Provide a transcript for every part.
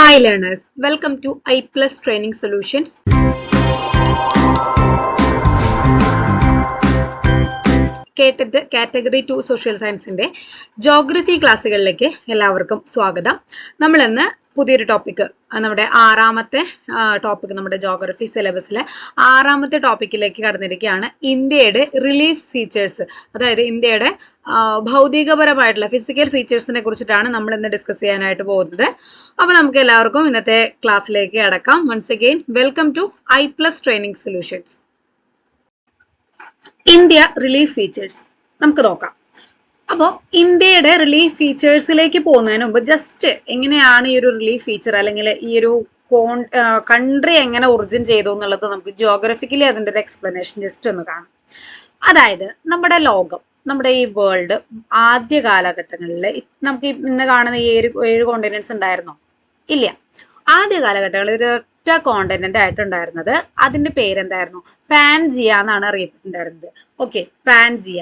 Hi learners, welcome to I Plus Training Solutions. Category 2 social സയൻസിന്റെ geography ക്ലാസ്സുകളിലേക്ക് എല്ലാവർക്കും സ്വാഗതം. നമ്മൾ ഇന്ന് പുതിയൊരു ടോപ്പിക്, നമ്മുടെ ആറാമത്തെ ടോപ്പിക്, നമ്മുടെ ജോഗ്രഫി സിലബസിലെ ആറാമത്തെ ടോപ്പിക്കിലേക്ക് കടന്നിരിക്കുകയാണ്. ഇന്ത്യയുടെ റിലീഫ് ഫീച്ചേഴ്സ്, അതായത് ഇന്ത്യയുടെ ഭൗതികപരമായിട്ടുള്ള ഫിസിക്കൽ ഫീച്ചേഴ്സിനെ കുറിച്ചിട്ടാണ് നമ്മൾ ഇന്ന് ഡിസ്കസ് ചെയ്യാനായിട്ട് പോകുന്നത്. അപ്പൊ നമുക്ക് എല്ലാവർക്കും ഇന്നത്തെ ക്ലാസ്സിലേക്ക് കടക്കാം. Once again welcome to I Plus Training Solutions. India relief features നമുക്ക് നോക്കാം. അപ്പോൾ ഇന്ത്യയുടെ റിലീഫ് ഫീച്ചേഴ്സിലേക്ക് പോകുന്നതിന് മുമ്പ് ജസ്റ്റ് എങ്ങനെയാണ് ഈ ഒരു റിലീഫ് ഫീച്ചർ അല്ലെങ്കിൽ ഈ ഒരു കൺട്രി എങ്ങനെ ഒറിജിൻ ചെയ്തു എന്നുള്ളത് നമുക്ക് ജിയോഗ്രഫിക്കലി അതിൻ്റെ ഒരു എക്സ്പ്ലനേഷൻ ജസ്റ്റ് ഒന്ന് കാണാം. അതായത് നമ്മുടെ ലോകം, നമ്മുടെ ഈ വേൾഡ് ആദ്യ കാലഘട്ടങ്ങളിൽ നമുക്ക് ഇന്ന് കാണുന്ന ഈ 7 കോണ്ടിനെന്റ്സ് ഉണ്ടായിരുന്നോ? ഇല്ല. ആദ്യ കാലഘട്ടങ്ങളിൽ ഒരു ഒറ്റ കോണ്ടിനെന്റ് ആയിട്ടുണ്ടായിരുന്നത്, അതിന്റെ പേരെന്തായിരുന്നു? പാൻജിയ എന്നാണ് അറിയപ്പെട്ടിട്ടുണ്ടായിരുന്നത്. Okay, Pangaea.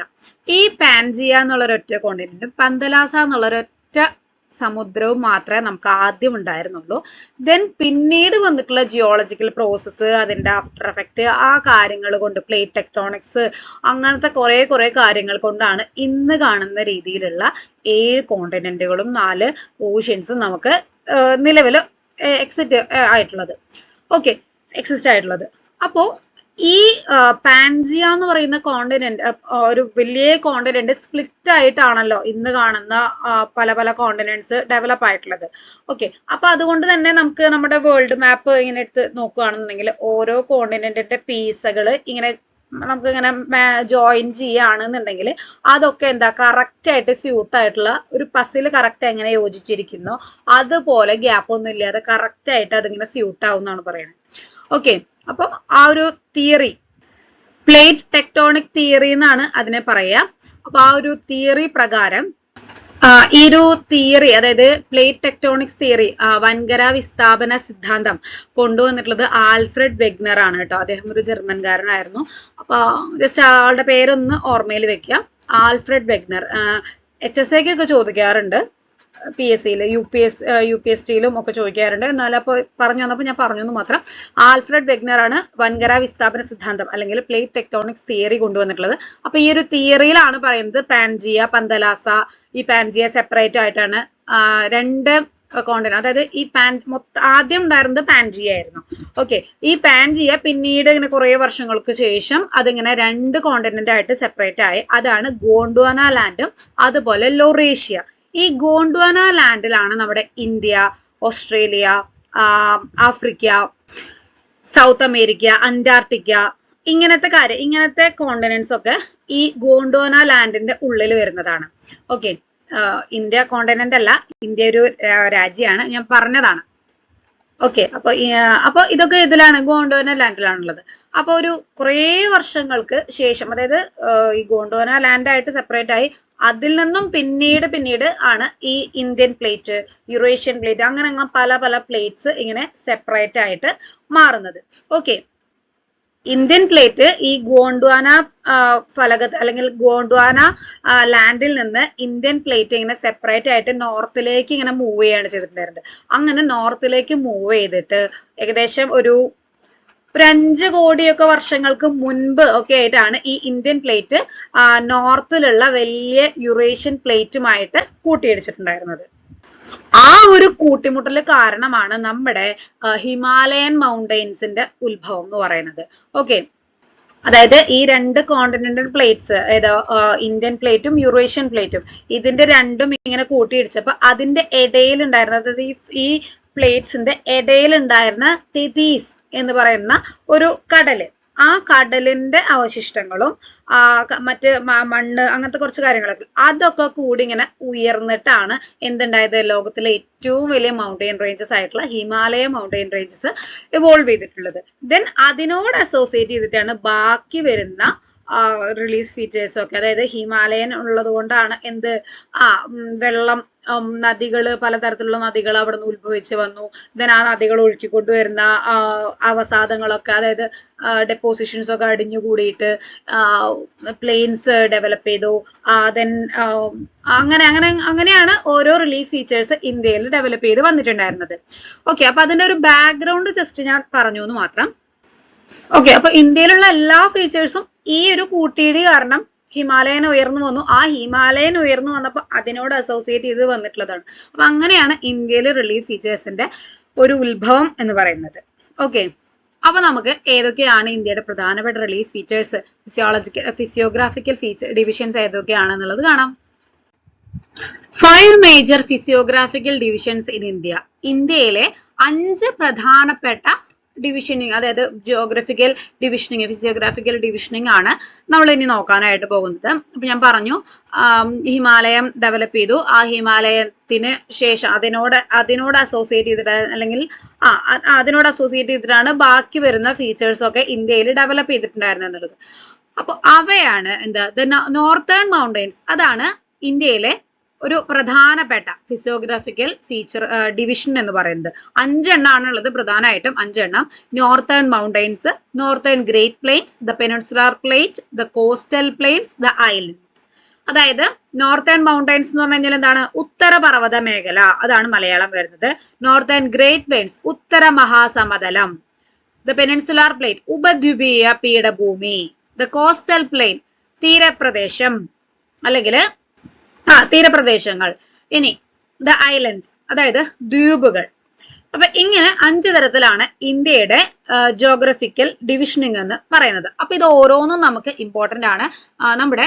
ഈ പാൻജിയ എന്നുള്ള ഒരൊറ്റ കോണ്ടിനെന്റും പന്തലാസ എന്നുള്ള ഒരൊറ്റ സമുദ്രവും മാത്രമേ നമുക്ക് ആദ്യം ഉണ്ടായിരുന്നുള്ളൂ. ദെൻ പിന്നീട് വന്നിട്ടുള്ള ജിയോളജിക്കൽ പ്രോസസ്സ്, അതിന്റെ ആഫ്റ്റർ എഫക്റ്റ്, ആ കാര്യങ്ങൾ കൊണ്ട്, പ്ലേറ്റ് ടെക്ടോണിക്സ്, അങ്ങനത്തെ കുറെ കാര്യങ്ങൾ കൊണ്ടാണ് ഇന്ന് കാണുന്ന രീതിയിലുള്ള 7 കോണ്ടിനെന്റുകളും 4 ഓഷ്യൻസും നമുക്ക് നിലവിൽ എക്സിസ്റ്റ് ആയിട്ടുള്ളത്. അപ്പോ ഈ പാൻജിയ എന്ന് പറയുന്ന കോണ്ടിനെന്റ്, ഒരു വലിയ കോണ്ടിനെന്റ് സ്പ്ലിറ്റ് ആയിട്ടാണല്ലോ ഇന്ന് കാണുന്ന പല കോണ്ടിനെന്റ്സ് ഡെവലപ്പ് ആയിട്ടുള്ളത്. ഓക്കെ, അപ്പൊ അതുകൊണ്ട് തന്നെ നമുക്ക് നമ്മുടെ വേൾഡ് മാപ്പ് ഇങ്ങനെ എടുത്ത് നോക്കുകയാണെന്നുണ്ടെങ്കിൽ ഓരോ കോണ്ടിനെന്റിന്റെ പീസുകൾ ഇങ്ങനെ നമുക്ക് ഇങ്ങനെ ജോയിൻ ചെയ്യുകയാണെന്നുണ്ടെങ്കിൽ അതൊക്കെ എന്താ കറക്റ്റ് ആയിട്ട് സ്യൂട്ട് ആയിട്ടുള്ള ഒരു പസിൽ കറക്റ്റ് എങ്ങനെ യോജിച്ചിരിക്കുന്നു അതുപോലെ ഗ്യാപ്പ് ഒന്നും ഇല്ലാതെ കറക്റ്റ് ആയിട്ട് അതിങ്ങനെ സ്യൂട്ട് ആവും എന്നാണ് പറയുന്നത്. ഓക്കെ, അപ്പം ആ ഒരു തിയറി, പ്ലേറ്റ് ടെക്ടോണിക് തിയറി എന്നാണ് അതിനെ പറയുക. അപ്പൊ ആ ഒരു തിയറി പ്രകാരം ഈ ഒരു തിയറി, അതായത് പ്ലേറ്റ് ടെക്ടോണിക്സ് തിയറി, വൻകര വിസ്ഥാപന സിദ്ധാന്തം കൊണ്ടുവന്നിട്ടുള്ളത് ആൽഫ്രഡ് വെഗ്നർ ആണ് കേട്ടോ. അദ്ദേഹം ഒരു ജർമ്മൻകാരനായിരുന്നു. അപ്പൊ ജസ്റ്റ് ആളുടെ പേരൊന്ന് ഓർമ്മയിൽ വെക്കുക, ആൽഫ്രഡ് വെഗ്നർ. HSA ഒക്കെ ചോദിക്കാറുണ്ട്, PSCയിൽ, UPSCയിലും ഒക്കെ ചോദിക്കാറുണ്ട്. എന്നാലും അപ്പോൾ പറഞ്ഞു വന്നപ്പോൾ ഞാൻ പറഞ്ഞു എന്ന് മാത്രം. ആൽഫ്രഡ് വെഗ്നർ ആണ് വൻകര വിസ്ഥാപന സിദ്ധാന്തം അല്ലെങ്കിൽ പ്ലേറ്റ് ടെക്ടോണിക്സ് തിയറി കൊണ്ടുവന്നിട്ടുള്ളത്. അപ്പൊ ഈ ഒരു തിയറിയിലാണ് പറയുന്നത് പാൻജിയ, പന്തലാസ, ഈ പാൻജിയ സെപ്പറേറ്റ് ആയിട്ടാണ് 2 കോണ്ടിനെന്റ്, അതായത് ഈ ആദ്യം ഉണ്ടായിരുന്നത് പാൻജിയ ആയിരുന്നു. ഓക്കെ, ഈ പാൻജിയ പിന്നീട് ഇങ്ങനെ കുറെ വർഷങ്ങൾക്ക് ശേഷം അതിങ്ങനെ 2 കോണ്ടിനെന്റ് ആയിട്ട് സെപ്പറേറ്റ് ആയി. അതാണ് ഗോണ്ട്വാന ലാൻഡും അതുപോലെ ലൊറേഷ്യ. ഈ ഗോണ്ട്വാന ലാൻഡിലാണ് നമ്മുടെ India, Australia, Africa, south America, Antarctica, ഇങ്ങനത്തെ കോണ്ടിനെന്റ്സ് ഒക്കെ ഈ ഗോണ്ട്വാന ലാൻഡിന്റെ ഉള്ളിൽ വരുന്നതാണ്. ഓക്കെ, ഇന്ത്യ കോണ്ടിനെന്റ് അല്ല, ഇന്ത്യ ഒരു രാജ്യമാണ്, ഞാൻ പറഞ്ഞതാണ്. ഓക്കെ, അപ്പൊ ഇതൊക്കെ ഇതിലാണ്, ഗോണ്ട്വാന ലാൻഡിലാണുള്ളത്. അപ്പൊ ഒരു കുറെ വർഷങ്ങൾക്ക് ശേഷം, അതായത് ഈ ഗോണ്ട്വാന ലാൻഡായിട്ട് സെപ്പറേറ്റ് ആയി, അതിൽ നിന്നും പിന്നീട് ആണ് ഈ ഇന്ത്യൻ പ്ലേറ്റ്, യൂറേഷ്യൻ പ്ലേറ്റ്, അങ്ങനെ പല പ്ലേറ്റ്സ് ഇങ്ങനെ സെപ്പറേറ്റ് ആയിട്ട് മാറുന്നത്. ഓക്കെ, ഇന്ത്യൻ പ്ലേറ്റ് ഈ ഗോണ്ട്വാന ഫലകത്ത് അല്ലെങ്കിൽ ഗോണ്ട്വാന ലാൻഡിൽ നിന്ന് ഇന്ത്യൻ പ്ലേറ്റ് ഇങ്ങനെ സെപ്പറേറ്റ് ആയിട്ട് നോർത്തിലേക്ക് ഇങ്ങനെ മൂവ് ചെയ്യാണ് ചെയ്തിട്ടുണ്ടായിരുന്നത്. അങ്ങനെ നോർത്തിലേക്ക് മൂവ് ചെയ്തിട്ട് ഏകദേശം ഒരു 5 കോടിയൊക്കെ വർഷങ്ങൾക്ക് മുൻപ് ഒക്കെ ആയിട്ടാണ് ഈ ഇന്ത്യൻ പ്ലേറ്റ് നോർത്തിലുള്ള വലിയ യൂറേഷ്യൻ പ്ലേറ്റുമായിട്ട് കൂട്ടിയിടിച്ചിട്ടുണ്ടായിരുന്നത്. ആ ഒരു കൂട്ടിമുട്ടൽ കാരണമാണ് നമ്മുടെ ഹിമാലയൻ മൗണ്ടെയിൻസിന്റെ ഉത്ഭവം എന്ന് പറയുന്നത്. ഓക്കെ, അതായത് ഈ 2 കോണ്ടിനെന്റൽ പ്ലേറ്റ്സ്, അതായത് ഇന്ത്യൻ പ്ലേറ്റും യൂറേഷ്യൻ പ്ലേറ്റും, ഇതിന്റെ രണ്ടും ഇങ്ങനെ കൂട്ടിയിടിച്ചപ്പോ അതിന്റെ ഇടയിൽ ഉണ്ടായിരുന്ന, അതായത് ഈ പ്ലേറ്റ്സിന്റെ ഇടയിൽ ഉണ്ടായിരുന്ന തെതീസ് എന്ന് പറയുന്ന ഒരു കടല്, ആ കടലിന്റെ അവശിഷ്ടങ്ങളും മറ്റ് മണ്ണ്, അങ്ങനത്തെ കുറച്ച് കാര്യങ്ങളൊക്കെ, അതൊക്കെ കൂടി ഇങ്ങനെ ഉയർന്നിട്ടാണ് എന്തുണ്ടായത്, ലോകത്തിലെ ഏറ്റവും വലിയ മൗണ്ടെയിൻ റേഞ്ചസ് ആയിട്ടുള്ള ഹിമാലയ മൗണ്ടെയിൻ റേഞ്ചസ് ഇവോൾവ് ചെയ്തിട്ടുള്ളത്. ദെൻ അതിനോട് അസോസിയേറ്റ് ചെയ്തിട്ടാണ് ബാക്കി വരുന്ന റിലീസ് ഫീച്ചേഴ്സ് ഒക്കെ, അതായത് ഹിമാലയൻ ഉള്ളത് കൊണ്ടാണ് വെള്ളം നദികള്, പലതരത്തിലുള്ള നദികൾ അവിടെ നിന്ന് ഉത്ഭവിച്ച് വന്നു. ദെൻ ആ നദികൾ ഒഴുക്കിക്കൊണ്ടുവരുന്ന അവസാദങ്ങളൊക്കെ, അതായത് ഡെപ്പോസിഷൻസ് ഒക്കെ അടിഞ്ഞു കൂടിയിട്ട് പ്ലെയിൻസ് ഡെവലപ്പ് ചെയ്തു. ദെൻ അങ്ങനെയാണ് ഓരോ റിലീഫ് ഫീച്ചേഴ്സ് ഇന്ത്യയിൽ ഡെവലപ്പ് ചെയ്ത് വന്നിട്ടുണ്ടായിരുന്നത്. ഓക്കെ, അപ്പൊ അതിന്റെ ഒരു ബാക്ക്ഗ്രൗണ്ട് ജസ്റ്റ് ഞാൻ പറഞ്ഞു എന്ന് മാത്രം. ഓക്കെ, അപ്പൊ ഇന്ത്യയിലുള്ള എല്ലാ ഫീച്ചേഴ്സും ഈ ഒരു കൂട്ടിയിടി കാരണം ഹിമാലയൻ ഉയർന്നു വന്നു. ആ ഹിമാലയൻ ഉയർന്നു വന്നപ്പോൾ അതിനോട് അസോസിയേറ്റ് ചെയ്ത് വന്നിട്ടുള്ളതാണ്. അപ്പൊ അങ്ങനെയാണ് ഇന്ത്യയിലെ റിലീഫ് ഫീച്ചേഴ്സിന്റെ ഒരു ഉത്ഭവം എന്ന് പറയുന്നത്. ഓക്കെ, അപ്പൊ നമുക്ക് ഏതൊക്കെയാണ് ഇന്ത്യയുടെ പ്രധാനപ്പെട്ട റിലീഫ് ഫീച്ചേഴ്സ്, ഫിസിയോഗ്രാഫിക്കൽ ഡിവിഷൻസ് ഏതൊക്കെയാണെന്നുള്ളത് കാണാം. 5 മേജർ ഫിസിയോഗ്രാഫിക്കൽ ഡിവിഷൻസ് ഇൻ ഇന്ത്യ. ഇന്ത്യയിലെ 5 പ്രധാനപ്പെട്ട ഡിവിഷനിങ്, അതായത് ജിയോഗ്രഫിക്കൽ ഡിവിഷനിങ്, ഫിസിയോഗ്രാഫിക്കൽ ഡിവിഷനിങ് ആണ് നമ്മൾ ഇനി നോക്കാനായിട്ട് പോകുന്നത്. അപ്പൊ ഞാൻ പറഞ്ഞു ഹിമാലയം ഡെവലപ്പ് ചെയ്തു. ആ ഹിമാലയത്തിന് ശേഷം അതിനോട് അസോസിയേറ്റ് ചെയ്തിട്ട്, അല്ലെങ്കിൽ അതിനോട് അസോസിയേറ്റ് ചെയ്തിട്ടാണ് ബാക്കി വരുന്ന ഫീച്ചേഴ്സ് ഒക്കെ ഇന്ത്യയിൽ ഡെവലപ്പ് ചെയ്തിട്ടുണ്ടായിരുന്നത് എന്നുള്ളത്. അപ്പൊ അവയാണ് എന്താ, നോർത്തേൺ മൗണ്ടെയ്ൻസ്. അതാണ് ഇന്ത്യയിലെ ഒരു പ്രധാനപ്പെട്ട ഫിസിയോഗ്രാഫിക്കൽ ഫീച്ചർ ഡിവിഷൻ എന്ന് പറയുന്നത്. 5 എണ്ണാണുള്ളത്, പ്രധാനമായിട്ടും 5 എണ്ണം. Northern mountains, northern great plains, the peninsular plate, the coastal plains, the islands. അതായത് നോർത്തേൺ മൗണ്ടെയ്ൻസ് എന്ന് പറഞ്ഞു കഴിഞ്ഞാൽ എന്താണ്, ഉത്തര പർവ്വത മേഖല, അതാണ് മലയാളം വരുന്നത്. നോർത്തേൺ ഗ്രേറ്റ് പ്ലെയിൻസ്, ഉത്തര മഹാസമതലം. ദ പെനിൻസുലാർ പ്ലേറ്റ്, ഉപദ്വീപീയ പീഠഭൂമി. ദ കോസ്റ്റൽ പ്ലെയിൻ, തീരപ്രദേശം അല്ലെങ്കിൽ തീരപ്രദേശങ്ങൾ. ഇനി ദ ഐലൻഡ്സ്, അതായത് ദ്വീപുകൾ. അപ്പൊ ഇങ്ങനെ 5 തരത്തിലാണ് ഇന്ത്യയുടെ ജിയോഗ്രഫിക്കൽ ഡിവിഷനിങ് എന്ന് പറയുന്നത്. അപ്പൊ ഇത് ഓരോന്നും നമുക്ക് ഇമ്പോർട്ടന്റ് ആണ്. നമ്മുടെ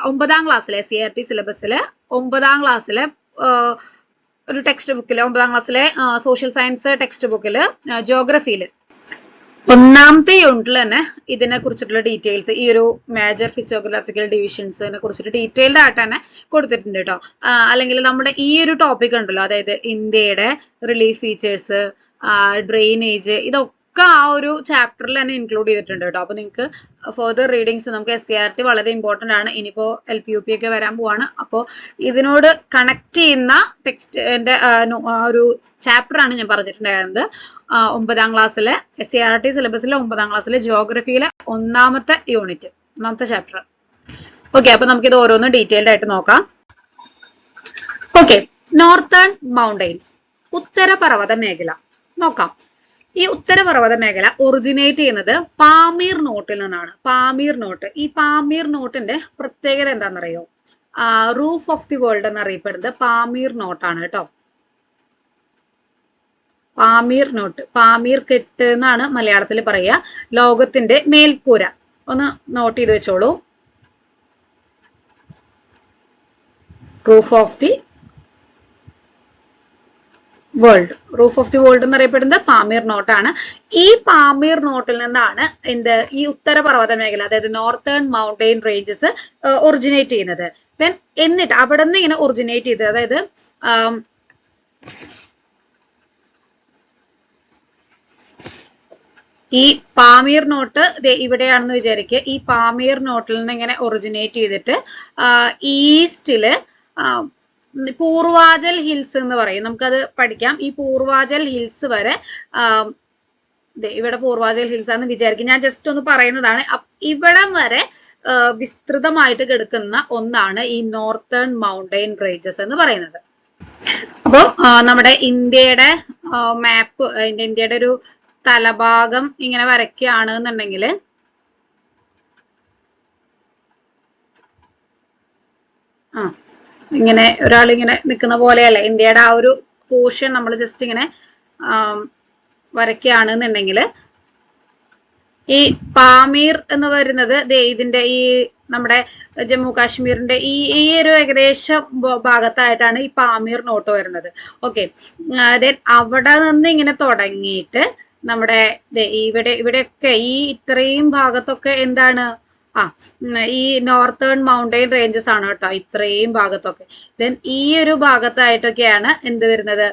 9ാം ക്ലാസ്സിലെ CRT സിലബസിലെ 9ാം ക്ലാസ്സിലെ ഒരു ടെക്സ്റ്റ് ബുക്കില്, 9ാം ക്ലാസ്സിലെ സോഷ്യൽ സയൻസ് ടെക്സ്റ്റ് ബുക്കില് ജിയോഗ്രഫിയില് 1ാമത്തെ യൂണിറ്റിൽ തന്നെ ഇതിനെ കുറിച്ചിട്ടുള്ള ഡീറ്റെയിൽസ്, ഈ ഒരു മേജർ ഫിസിയോഗ്രാഫിക്കൽ ഡിവിഷൻസിനെ കുറിച്ചിട്ട് ഡീറ്റെയിൽഡ് ആയിട്ട് തന്നെ കൊടുത്തിട്ടുണ്ട് കേട്ടോ. അല്ലെങ്കിൽ നമ്മുടെ ഈ ഒരു ടോപ്പിക് ഉണ്ടല്ലോ, അതായത് ഇന്ത്യയുടെ റിലീഫ് ഫീച്ചേഴ്സ്, ഡ്രെയിനേജ്, ഇതൊക്കെ ആ ഒരു ചാപ്റ്ററിൽ തന്നെ ഇൻക്ലൂഡ് ചെയ്തിട്ടുണ്ട് കേട്ടോ. അപ്പൊ നിങ്ങൾക്ക് ഫർദർ റീഡിങ്സ്, നമുക്ക് SCRT വളരെ ഇമ്പോർട്ടന്റ് ആണ്. ഇനിയിപ്പോ LPUP ഒക്കെ വരാൻ പോവാണ്. അപ്പോൾ ഇതിനോട് കണക്ട് ചെയ്യുന്ന ടെക്സ്റ്റിന്റെ ഒരു ചാപ്റ്റർ ആണ് ഞാൻ പറഞ്ഞിട്ടുണ്ടായിരുന്നത്. 9ാം ക്ലാസ്സിലെ SCRT സിലബസിലെ 9ാം ക്ലാസ്സിലെ ജിയോഗ്രഫിയിലെ 1ാമത്തെ യൂണിറ്റ്, 1ാമത്തെ ചാപ്റ്റർ. ഓക്കെ, അപ്പൊ നമുക്കിത് ഓരോന്നും ഡീറ്റെയിൽഡ് ആയിട്ട് നോക്കാം. ഓക്കെ, നോർത്തേൺ മൗണ്ടെയ്ൻസ്, ഉത്തര പർവ്വത മേഖല നോക്കാം. ഈ ഉത്തരപർവ്വത മേഖല ഒറിജിനേറ്റ് ചെയ്യുന്നത് പാമീർ നോട്ടിൽ നിന്നാണ്. പാമീർ നോട്ട്, ഈ പാമീർ നോട്ടിന്റെ പ്രത്യേകത എന്താണെന്നറിയോ? റൂഫ് ഓഫ് ദി വേൾഡ് എന്നറിയപ്പെടുന്നത് പാമീർ നോട്ടാണ് കേട്ടോ. പാമീർ നോട്ട്, പാമീർ കെട്ട് എന്നാണ് മലയാളത്തിൽ പറയുക. ലോകത്തിന്റെ മേൽക്കൂര, ഒന്ന് നോട്ട് ചെയ്ത് വെച്ചോളൂ. Roof of the world, roof of the world എന്നറിയപ്പെടുന്നത് പാമീർ നോട്ടാണ്. ഈ പാമീർ നോട്ടിൽ നിന്നാണ് ഈ ഉത്തര പർവ്വത മേഖല, അതായത് നോർത്തേൺ മൗണ്ടെയിൻ റേഞ്ചസ് ഒറിജിനേറ്റ് ചെയ്യുന്നത്. ദെൻ എന്നിട്ട് അവിടെ നിന്ന് ഇങ്ങനെ ഒറിജിനേറ്റ് ചെയ്തത്, അതായത് ഈ പാമീർ നോട്ട് ഇവിടെയാണെന്ന് വിചാരിക്കുക. ഈ പാമീർ നോട്ടിൽ നിന്ന് ഇങ്ങനെ ഒറിജിനേറ്റ് ചെയ്തിട്ട് ഈസ്റ്റില് പൂർവാചൽ ഹിൽസ് എന്ന് പറയും, നമുക്കത് പഠിക്കാം. ഈ പൂർവാചൽ ഹിൽസ് വരെ, ഇവിടെ പൂർവാചൽ ഹിൽസ് ആണെന്ന് വിചാരിക്കും, ഞാൻ ജസ്റ്റ് ഒന്ന് പറയുന്നതാണ്. ഇവിടം വരെ വിസ്തൃതമായിട്ട് കിടക്കുന്ന ഒന്നാണ് ഈ നോർത്തേൺ മൗണ്ടെയിൻ റേഞ്ചസ് എന്ന് പറയുന്നത്. അപ്പോൾ നമ്മുടെ ഇന്ത്യയുടെ മാപ്പ്, ഇന്ത്യയുടെ ഒരു തലഭാഗം ഇങ്ങനെ വരയ്ക്കുകയാണ് എന്നുണ്ടെങ്കിൽ ഇങ്ങനെ ഒരാളിങ്ങനെ നിൽക്കുന്ന പോലെയല്ല, ഇന്ത്യയുടെ ആ ഒരു പോർഷൻ നമ്മൾ ജസ്റ്റ് ഇങ്ങനെ വരയ്ക്കുകയാണെന്നുണ്ടെങ്കിൽ ഈ പാമീർ എന്ന് പറയുന്നത് ഇതിന്റെ ഈ നമ്മുടെ ജമ്മു കാശ്മീരിന്റെ ഈ ഒരു ഏകദേശം ഭാഗത്തായിട്ടാണ് ഈ പാമീർ നോട്ട് വരുന്നത്. ഓക്കെ, അവിടെ നിന്ന് ഇങ്ങനെ തുടങ്ങിയിട്ട് നമ്മുടെ ഇവിടെയൊക്കെ ഈ ഇത്രയും ഭാഗത്തൊക്കെ എന്താണ്, ഈ നോർത്തേൺ മൗണ്ടെയിൻ റേഞ്ചസ് ആണ് കേട്ടോ, ഇത്രയും ഭാഗത്തൊക്കെ. ദെൻ ഈ ഒരു ഭാഗത്തായിട്ടൊക്കെയാണ് എന്ത് വരുന്നത്,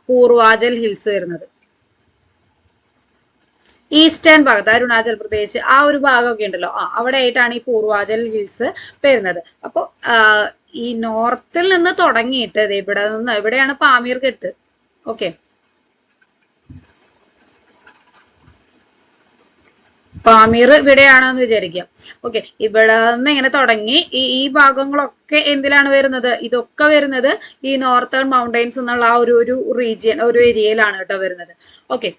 പൂർവാചൽ ഹിൽസ് വരുന്നത്. ഈസ്റ്റേൺ ഭാഗത്ത് അരുണാചൽ പ്രദേശ് ആ ഒരു ഭാഗമൊക്കെ ഉണ്ടല്ലോ, അവിടെ ആയിട്ടാണ് ഈ പൂർവാചൽ ഹിൽസ് വരുന്നത്. അപ്പോൾ ഈ നോർത്തിൽ നിന്ന് തുടങ്ങിയിട്ട് ഇവിടെ നിന്ന് എവിടെയാണ് പാമീർ കെട്ട്. ഓക്കെ, പാമീർ ഇവിടെയാണെന്ന് വിചാരിക്കാം. ഓക്കെ, ഇവിടെ നിന്ന് ഇങ്ങനെ തുടങ്ങി ഈ ഭാഗങ്ങളൊക്കെ എന്തിലാണ് വരുന്നത്? ഇതൊക്കെ വരുന്നത് ഈ നോർത്തേൺ മൗണ്ടൈൻസ് എന്നുള്ള ആ ഒരു റീജിയൻ, ഒരു ഏരിയയിലാണ് കേട്ടോ വരുന്നത്. ഓക്കെ,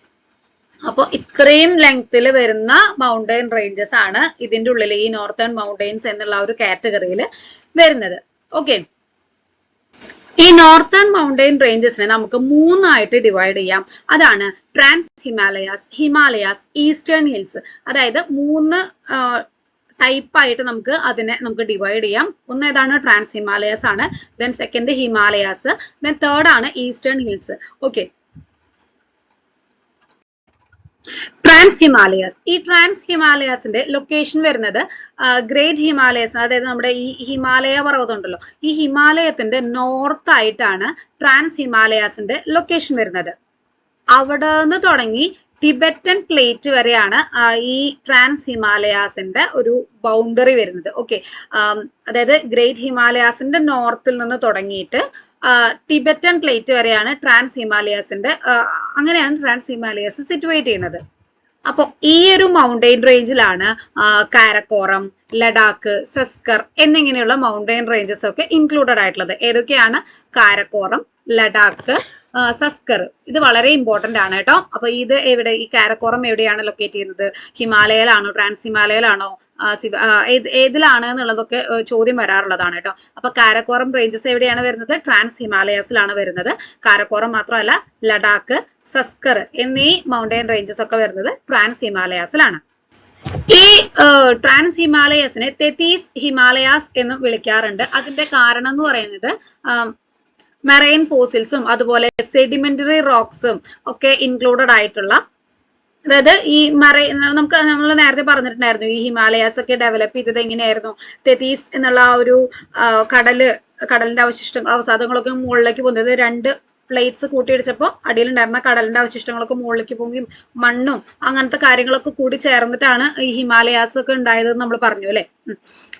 അപ്പോൾ ഇത്രയും ലെങ്ത്തിൽ വരുന്ന മൗണ്ടൈൻ റേഞ്ചസ് ആണ് ഇതിന്റെ ഉള്ളിൽ ഈ നോർത്തേൺ മൗണ്ടൈൻസ് എന്നുള്ള ഒരു കാറ്റഗറിയിൽ വരുന്നത്. ഓക്കെ, ഈ നോർത്തേൺ മൗണ്ടൈൻ റേഞ്ചസിനെ നമുക്ക് മൂന്നായിട്ട് ഡിവൈഡ് ചെയ്യാം. അതാണ് trans Himalayas, Himalayas, eastern hills. അതായത് മൂന്ന് ടൈപ്പ് ആയിട്ട് നമുക്ക് ഡിവൈഡ് ചെയ്യാം. ഒന്ന് ഏതാണ്? ട്രാൻസ് ഹിമാലയാസ് ആണ്. Then second Himalayas, then third ആണ് eastern hills. Okay, trans Himalayas. ഈ ട്രാൻസ് ഹിമാലയാസിന്റെ ലൊക്കേഷൻ വരുന്നത് ഗ്രേറ്റ് ഹിമാലയസ്, അതായത് നമ്മുടെ ഈ ഹിമാലയ പർവ്വതം ഉണ്ടല്ലോ, ഈ ഹിമാലയത്തിന്റെ നോർത്ത് ആയിട്ടാണ് ട്രാൻസ് ഹിമാലയാസിന്റെ ലൊക്കേഷൻ വരുന്നത്. അവിടെ നിന്ന് തുടങ്ങി ടിബറ്റൻ പ്ലേറ്റ് വരെയാണ് ഈ ട്രാൻസ് ഹിമാലയാസിന്റെ ഒരു ബൗണ്ടറി വരുന്നത്. ഓക്കെ, അതായത് ഗ്രേറ്റ് ഹിമാലയാസിന്റെ നോർത്തിൽ നിന്ന് തുടങ്ങിയിട്ട് ടിബറ്റൻ പ്ലേറ്റ് വരെയാണ് ട്രാൻസ് ഹിമാലയാസിന്റെ, അങ്ങനെയാണ് ട്രാൻസ് ഹിമാലയാസ് സിറ്റുവേറ്റ് ചെയ്യുന്നത്. അപ്പോൾ ഈ ഒരു മൗണ്ടെയിൻ റേഞ്ചിലാണ് കാരക്കോറം, ലഡാക്ക്, സസ്കർ എന്നിങ്ങനെയുള്ള മൗണ്ടെയിൻ റേഞ്ചസ് ഒക്കെ ഇൻക്ലൂഡഡ് ആയിട്ടുള്ളത്. ഏതൊക്കെയാണ്? കാരക്കോറം, ലഡാക്ക്, സസ്കർ. ഇത് വളരെ ഇമ്പോർട്ടന്റ് ആണ് കേട്ടോ. അപ്പൊ ഇത് എവിടെ, ഈ കാരക്കോറം എവിടെയാണ് ലൊക്കേറ്റ് ചെയ്യുന്നത്? ഹിമാലയയിലാണോ, ട്രാൻസ് ഹിമാലയയിലാണോ, ഏതിലാണ് എന്നുള്ളതൊക്കെ ചോദ്യം വരാറുള്ളതാണ് കേട്ടോ. അപ്പൊ കാരക്കോറം റേഞ്ചസ് എവിടെയാണ് വരുന്നത്? ട്രാൻസ് ഹിമാലയാസിലാണ് വരുന്നത്. കാരക്കോറം മാത്രമല്ല, ലഡാക്ക്, സസ്കർ എന്നീ മൗണ്ടെയിൻ റേഞ്ചസ് ഒക്കെ വരുന്നത് ട്രാൻസ് ഹിമാലയാസിലാണ്. ഈ ട്രാൻസ് ഹിമാലയസിനെ തെത്തീസ് ഹിമാലയാസ് എന്നും വിളിക്കാറുണ്ട്. അതിന്റെ കാരണം എന്ന് പറയുന്നത് മെറൈൻ ഫോസിൽസും അതുപോലെ സെഡിമെന്ററി റോക്സും ഒക്കെ ഇൻക്ലൂഡഡ് ആയിട്ടുള്ള, അതായത് ഈ നമ്മൾ നേരത്തെ പറഞ്ഞിട്ടുണ്ടായിരുന്നു ഈ ഹിമാലയാസ് ഒക്കെ ഡെവലപ്പ് ചെയ്തത് എങ്ങനെയായിരുന്നു? തെത്തീസ് എന്നുള്ള ആ ഒരു കടലിന്റെ അവസാദങ്ങളൊക്കെ മുകളിലേക്ക് പോകുന്നത്, രണ്ട് പ്ലേറ്റ്സ് കൂട്ടിയിടിച്ചപ്പോൾ അടിയിലുണ്ടായിരുന്ന കടലിന്റെ അവശിഷ്ടങ്ങളൊക്കെ മുകളിലേക്ക് പോയി മണ്ണും അങ്ങനത്തെ കാര്യങ്ങളൊക്കെ കൂടി ചേർന്നിട്ടാണ് ഈ ഹിമാലയാസ് ഒക്കെ ഉണ്ടായതെന്ന് നമ്മൾ പറഞ്ഞു അല്ലെ.